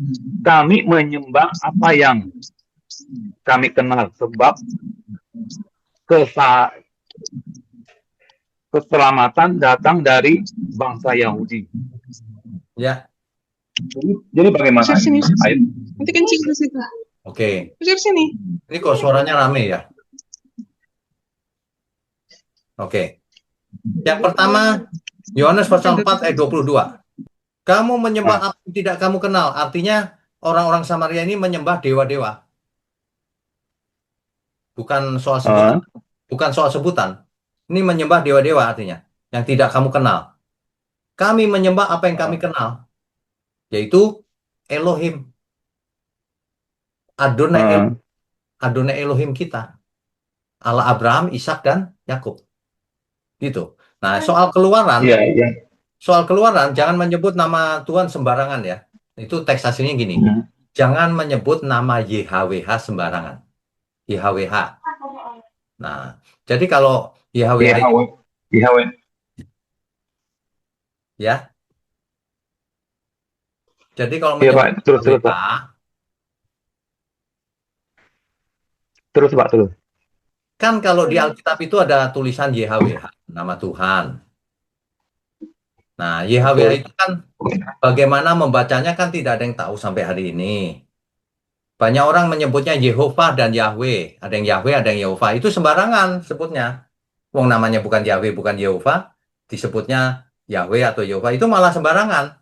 Kami menyembah apa yang kami kenal, sebab keselamatan datang dari bangsa Yahudi. Ya, Jadi bagaimana Sini. ayat? Nanti kencing ke situ. oke. Usir sini. Ini kok suaranya rame ya? Oke. Yang pertama, Yohanes pasal 4 ayat 22. Kamu menyembah apa yang tidak kamu kenal. Artinya orang-orang Samaria ini menyembah dewa-dewa. Bukan soal sebutan. Bukan soal sebutan. Ini menyembah dewa-dewa artinya. Yang tidak kamu kenal. Kami menyembah apa yang kami kenal. Yaitu Elohim. Adonai Elohim kita. Allah Abraham, Ishak, dan Yakub. Gitu. Nah, soal keluaran. Soal keluaran, jangan menyebut nama Tuhan sembarangan ya. Itu teks aslinya gini. Jangan menyebut nama YHWH sembarangan. YHWH. Nah, jadi kalau YHWH ya. Jadi kalau menyebut YHWH, terus Pak, terus. kan kalau di Alkitab itu ada tulisan YHWH, nama Tuhan. Nah, YHWH itu kan bagaimana membacanya kan tidak ada yang tahu sampai hari ini. Banyak orang menyebutnya Yehova dan Yahweh. Ada yang Yahweh, ada yang Yehova. Itu sembarangan sebutnya. Wong namanya bukan Yahweh, bukan Yehova, disebutnya Yahweh atau Yehova. Itu malah sembarangan.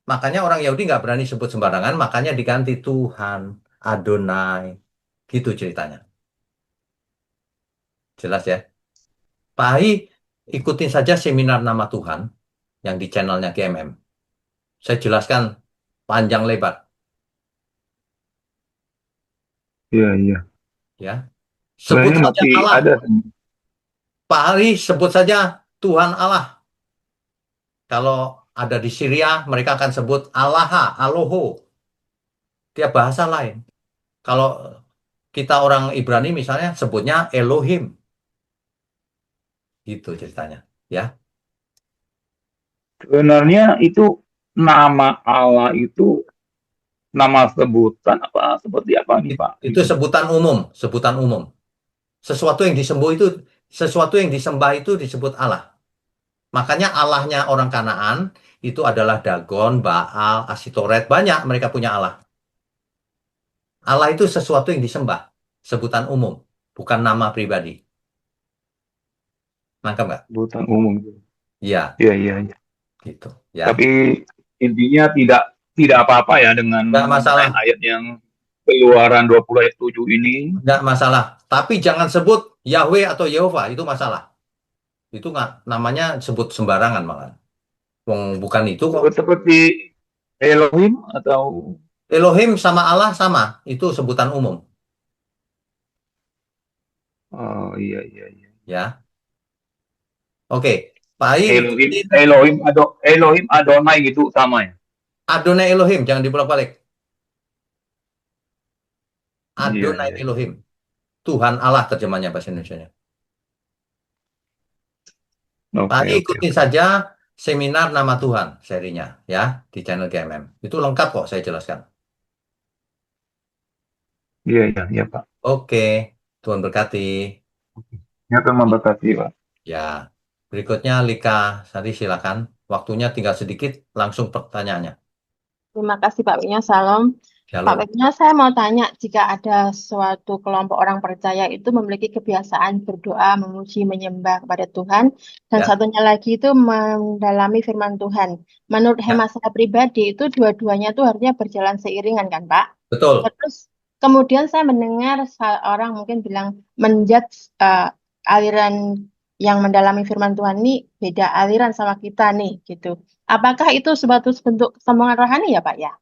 Makanya orang Yahudi nggak berani sebut sembarangan, makanya diganti Tuhan, Adonai. Gitu ceritanya. Jelas ya? Pak Hai, ikutin saja seminar nama Tuhan yang di channelnya GMM. Saya jelaskan panjang lebar. Iya. Ya. Sebut Sebenarnya saja masih Allah. ada. Pak Hari sebut saja Tuhan Allah. Kalau ada di Syria, mereka akan sebut Allah, Aloho. Dia bahasa lain. Kalau kita orang Ibrani misalnya sebutnya Elohim. Gitu ceritanya. Ya. Sebenarnya itu nama Allah itu nama sebutan apa seperti apa nih Pak? Itu sebutan umum, sebutan umum. Sesuatu yang disembah itu disebut Allah. Makanya Allahnya orang Kanaan itu adalah Dagon, Baal, Asitoret. Banyak mereka punya Allah. Allah itu sesuatu yang disembah. Sebutan umum. Bukan nama pribadi. Nangkep nggak? Sebutan umum. Iya. Iya. Gitu. Ya. Tapi intinya tidak tidak apa-apa ya dengan Nggak masalah, ayat yang Keluaran 20 ayat 7 ini. nggak masalah. Tapi jangan sebut Yahweh atau Yehova, itu masalah. Itu nggak namanya sebut sembarangan malah. Bukan itu kok. Seperti Elohim atau Elohim sama Allah sama, itu sebutan umum. oh iya. Ya, oke. Pak Ai, Elohim Adonai gitu sama ya. Adonai Elohim, jangan dibolak-balik. Iya. Adonai Elohim. Tuhan Allah terjemahnya bahasa Indonesianya. Pak Ai ikuti saja seminar nama Tuhan serinya ya di channel GMM. Itu lengkap kok saya jelaskan. Iya Pak. Oke, Tuhan berkati. Ya Tuhan memberkati Pak. Ya, berikutnya Lika Sari silakan. Waktunya tinggal sedikit, langsung pertanyaannya. Terima kasih Pak Wigno, salam. Pak Shalom. Wigno, saya mau tanya, jika ada suatu kelompok orang percaya itu memiliki kebiasaan berdoa, memuji, menyembah kepada Tuhan, dan Ya. satunya lagi itu mendalami firman Tuhan. Menurut Ya. hemat saya pribadi, itu dua-duanya itu harusnya berjalan seiringan kan Pak? Betul. Terus kemudian saya mendengar orang mungkin bilang menjudge aliran yang mendalami firman Tuhan ini beda aliran sama kita nih gitu. Apakah itu suatu bentuk kesombongan rohani ya Pak ya?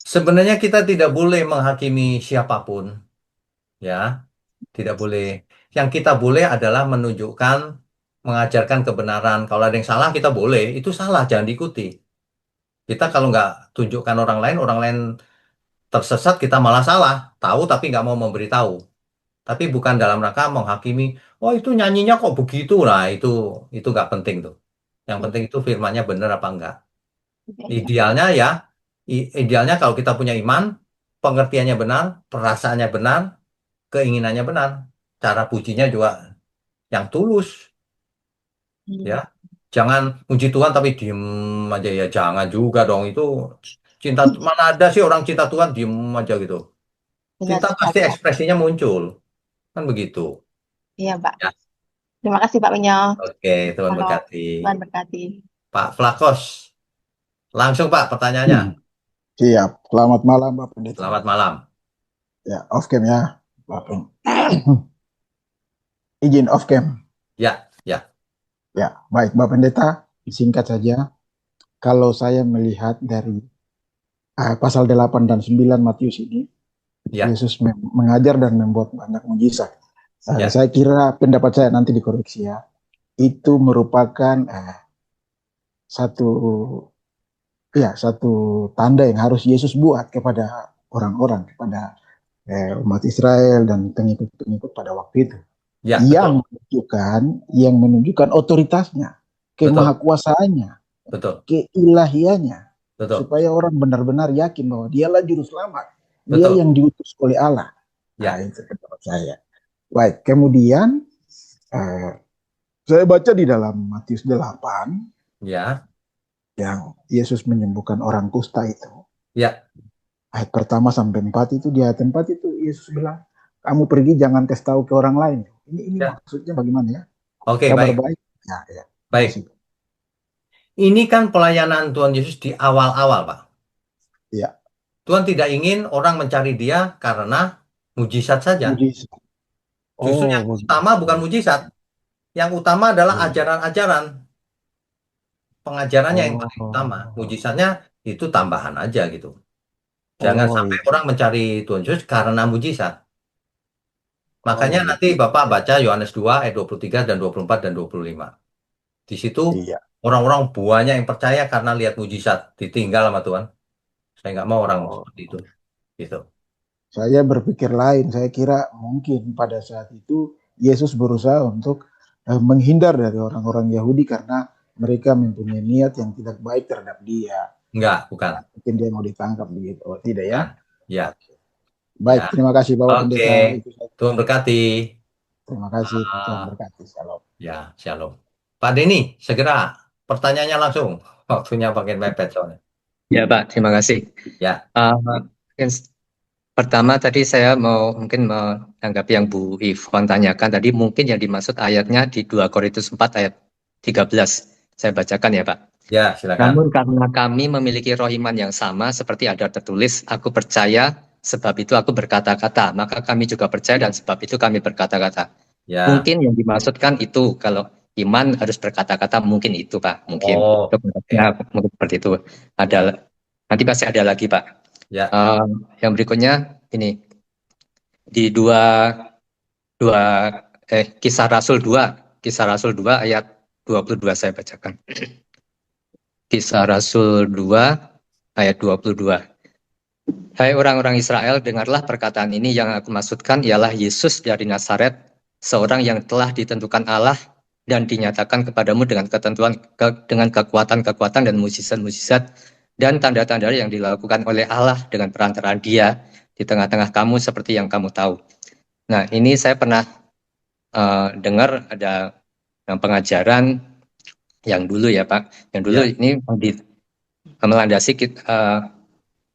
Sebenarnya kita tidak boleh menghakimi siapapun, ya, tidak boleh. Yang kita boleh adalah menunjukkan, mengajarkan kebenaran. Kalau ada yang salah kita boleh, itu salah, jangan diikuti. Kita kalau nggak tunjukkan orang lain tersesat, kita malah salah. Tahu tapi nggak mau memberitahu. Tapi bukan dalam rangka menghakimi, oh itu nyanyinya kok begitu. Nah, itu nggak penting tuh. Yang penting itu firmannya benar apa enggak. Idealnya ya, idealnya kalau kita punya iman, pengertiannya benar, perasaannya benar, keinginannya benar, cara pujinya juga yang tulus, ya. Jangan puji Tuhan tapi diem aja ya, jangan juga dong. Itu cinta, mana ada sih orang cinta Tuhan diem aja gitu. Benar Kita pasti sekali, Pak. ekspresinya muncul, kan begitu. Iya Pak. Ya. Terima kasih Pak Wigno. Oke, Tuhan Halo, berkati. Tuhan berkati. Pak Flakos, langsung Pak pertanyaannya. Siap. Selamat malam Pak Pendeta. Selamat malam. Ya, off cam ya, Pak Izin off cam. Ya. Ya, baik Pak Pendeta. Singkat saja. Kalau saya melihat dari pasal 8 dan 9 Matius ini, Ya. Yesus mengajar dan membuat banyak mujizat. Ya. Saya kira pendapat saya nanti dikoreksi ya. Itu merupakan satu tanda yang harus Yesus buat kepada orang-orang, kepada umat Israel dan pengikut-pengikut pada waktu itu. Ya, yang menunjukkan otoritasnya, kemahakuasaannya, keilahiannya, supaya orang benar-benar yakin bahwa dialah juru selamat, dia yang diutus oleh Allah. Ya. Nah, itu pendapat saya. Baik, kemudian saya baca di dalam Matius 8, ya, yang Yesus menyembuhkan orang kusta itu. Ya. Ayat pertama sampai 4 itu, di ayat 4 itu Yesus bilang, kamu pergi jangan kasih tahu ke orang lain. Ini Ya. maksudnya bagaimana ya? Oke, Kabar baik. baik. Ya. Baik. Ini kan pelayanan Tuhan Yesus di awal-awal, Pak. Ya. Tuhan tidak ingin orang mencari Dia karena mujizat saja. Mujizat. Justru yang utama bukan mujizat. Yang utama adalah ajaran-ajaran. Pengajarannya yang paling utama. Mujizatnya itu tambahan aja gitu. Jangan sampai orang mencari Tuhan Yesus karena mujizat. Makanya nanti Bapak baca Yohanes 2 ayat 23 dan 24 dan 25. Di situ orang-orang banyak yang percaya karena lihat mujizat, ditinggal sama Tuhan. Saya nggak mau orang seperti itu. Gitu. Saya berpikir lain. Saya kira mungkin pada saat itu Yesus berusaha untuk menghindar dari orang-orang Yahudi karena mereka mempunyai niat yang tidak baik terhadap Dia. Enggak, bukan. Mungkin dia mau ditangkap begitu. Oh, tidak ya? Ya. Baik, terima kasih Bapak Pendeta. Tuhan berkati. Terima kasih, Tuhan berkati. Shalom. Ya, shalom. Pak Denny, segera pertanyaannya langsung. Waktunya pakai mepet soalnya. Ya Pak, terima kasih. Ya. Pertama tadi saya mau mungkin menanggapi yang Bu Ivon tanyakan tadi, mungkin yang dimaksud ayatnya di 2 Korintus 4 ayat 13. Saya bacakan ya, Pak. Ya, silakan. Namun karena kami memiliki roh iman yang sama, seperti ada tertulis, aku percaya, sebab itu aku berkata-kata. Maka kami juga percaya dan sebab itu kami berkata-kata. Ya. Mungkin yang dimaksudkan itu, kalau iman harus berkata-kata, mungkin itu, Pak. Mungkin. Oh, Mungkin seperti itu. Nanti pasti ada lagi, Pak. Ya. Yang berikutnya, ini. Di Kisah Rasul 2 ayat 22 saya bacakan. Kisah Rasul 2 ayat 22. Hai orang-orang Israel, dengarlah perkataan ini, yang aku maksudkan ialah Yesus dari Nazaret, seorang yang telah ditentukan Allah dan dinyatakan kepadamu dengan dengan kekuatan-kekuatan dan mukjizat-mukjizat dan tanda-tanda yang dilakukan oleh Allah dengan perantaraan Dia di tengah-tengah kamu seperti yang kamu tahu. Nah, ini saya pernah dengar ada pengajaran yang dulu ya, Pak. Yang dulu ini melandasi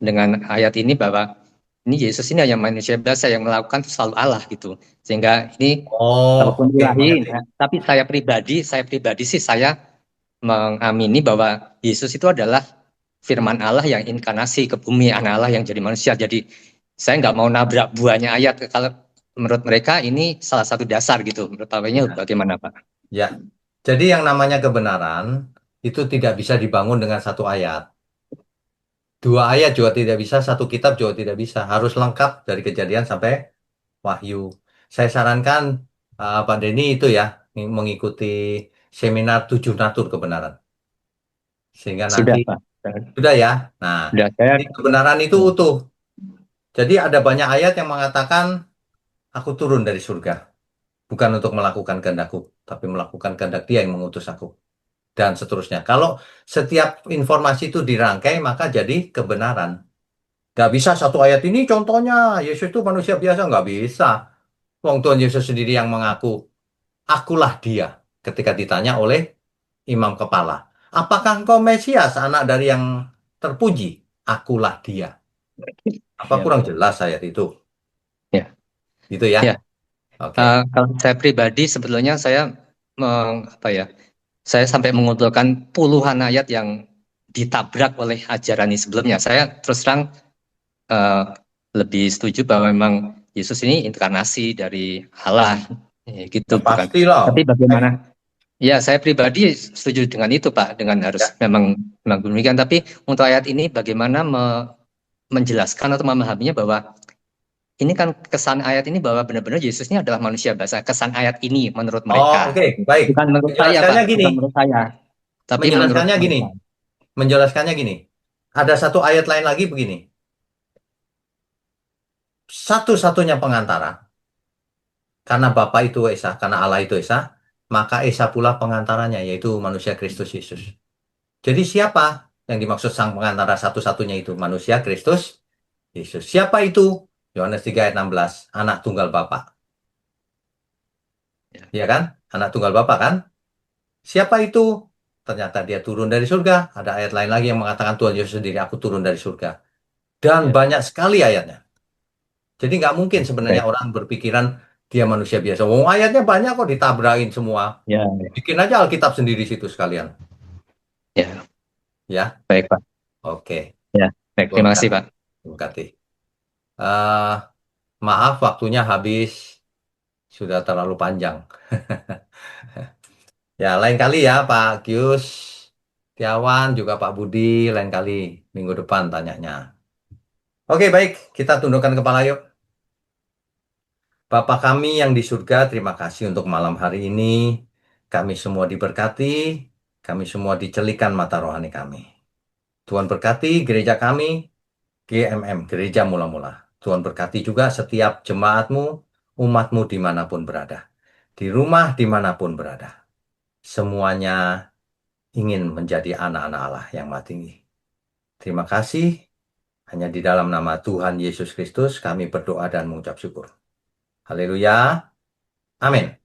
dengan ayat ini bahwa ini Yesus ini hanya manusia biasa yang melakukan selalu Allah gitu. Sehingga ini walaupun ilahi, tapi saya pribadi sih saya mengamini bahwa Yesus itu adalah firman Allah yang inkarnasi ke bumi, anak Allah yang jadi manusia. Jadi saya nggak mau nabrak buahnya ayat. Kalau menurut mereka ini salah satu dasar gitu. Menurut Pak-nya bagaimana, Pak? Ya, jadi yang namanya kebenaran itu tidak bisa dibangun dengan satu ayat. 2 ayat juga tidak bisa, 1 kitab juga tidak bisa. Harus lengkap dari Kejadian sampai Wahyu. Saya sarankan Pak Denny itu ya, mengikuti seminar 7 natur kebenaran. Sehingga nanti Pak. Sudah ya. Nah, jadi kebenaran itu utuh. Jadi ada banyak ayat yang mengatakan aku turun dari surga. Bukan untuk melakukan kehendakku, tapi melakukan kehendak Dia yang mengutus aku. Dan seterusnya. Kalau setiap informasi itu dirangkai, maka jadi kebenaran. Nggak bisa satu ayat ini contohnya, Yesus itu manusia biasa. Nggak bisa. Wong Tuhan Yesus sendiri yang mengaku, akulah Dia. Ketika ditanya oleh imam kepala. Apakah engkau Mesias, anak dari yang terpuji? Akulah Dia. Apa kurang jelas ayat itu? Ya. Gitu ya? Ya. Oke. Kalau saya pribadi sebetulnya saya saya sampai mengumpulkan puluhan ayat yang ditabrak oleh ajaran ini sebelumnya. Saya terus terang lebih setuju bahwa memang Yesus ini inkarnasi dari Allah, gitu. Ya, pastilah. Tapi bagaimana? Ya, saya pribadi setuju dengan itu, Pak, dengan harus memang demikian. Tapi untuk ayat ini bagaimana menjelaskan atau memahaminya bahwa ini kan kesan ayat ini bahwa benar-benar Yesus ini adalah manusia biasa. Kesan ayat ini menurut mereka. Oke, baik. Bukan menurut saya, Pak. Gini. Bukan menurut saya. Tapi menjelaskannya gini. Menjelaskannya gini. Ada satu ayat lain lagi begini. Satu-satunya pengantara. Karena Bapa itu Esa, karena Allah itu Esa, maka Esa pula pengantaranya, yaitu manusia Kristus Yesus. Jadi siapa yang dimaksud sang pengantara satu-satunya itu? Manusia Kristus Yesus. Siapa itu? Yohanes 3 ayat 16, anak tunggal Bapa. Iya kan? Anak tunggal Bapa kan? Siapa itu? Ternyata Dia turun dari surga. Ada ayat lain lagi yang mengatakan Tuhan Yesus sendiri, aku turun dari surga. Dan banyak sekali ayatnya. Jadi nggak mungkin sebenarnya orang berpikiran Dia manusia biasa. Oh, ayatnya banyak kok, ditabrakin semua. Ya. Bikin aja Alkitab sendiri situ sekalian. Ya. Ya. Baik, Pak. Oke. Ya. Baik, terima kasih, Pak. Terima kasih. Maaf waktunya habis. Sudah terlalu panjang. Ya, lain kali ya Pak Gius, Tiawan, juga Pak Budi, lain kali minggu depan tanyanya. Oke, baik. Kita tundukkan kepala yuk. Bapa kami yang di surga, terima kasih untuk malam hari ini. Kami semua diberkati, kami semua dicelikan mata rohani kami. Tuhan berkati gereja kami, GMM, Gereja Mula-Mula. Tuhan berkati juga setiap jemaatmu, umatmu dimanapun berada. Di rumah dimanapun berada. Semuanya ingin menjadi anak-anak Allah yang Maha Tinggi. Terima kasih. Hanya di dalam nama Tuhan Yesus Kristus kami berdoa dan mengucap syukur. Haleluya. Amin.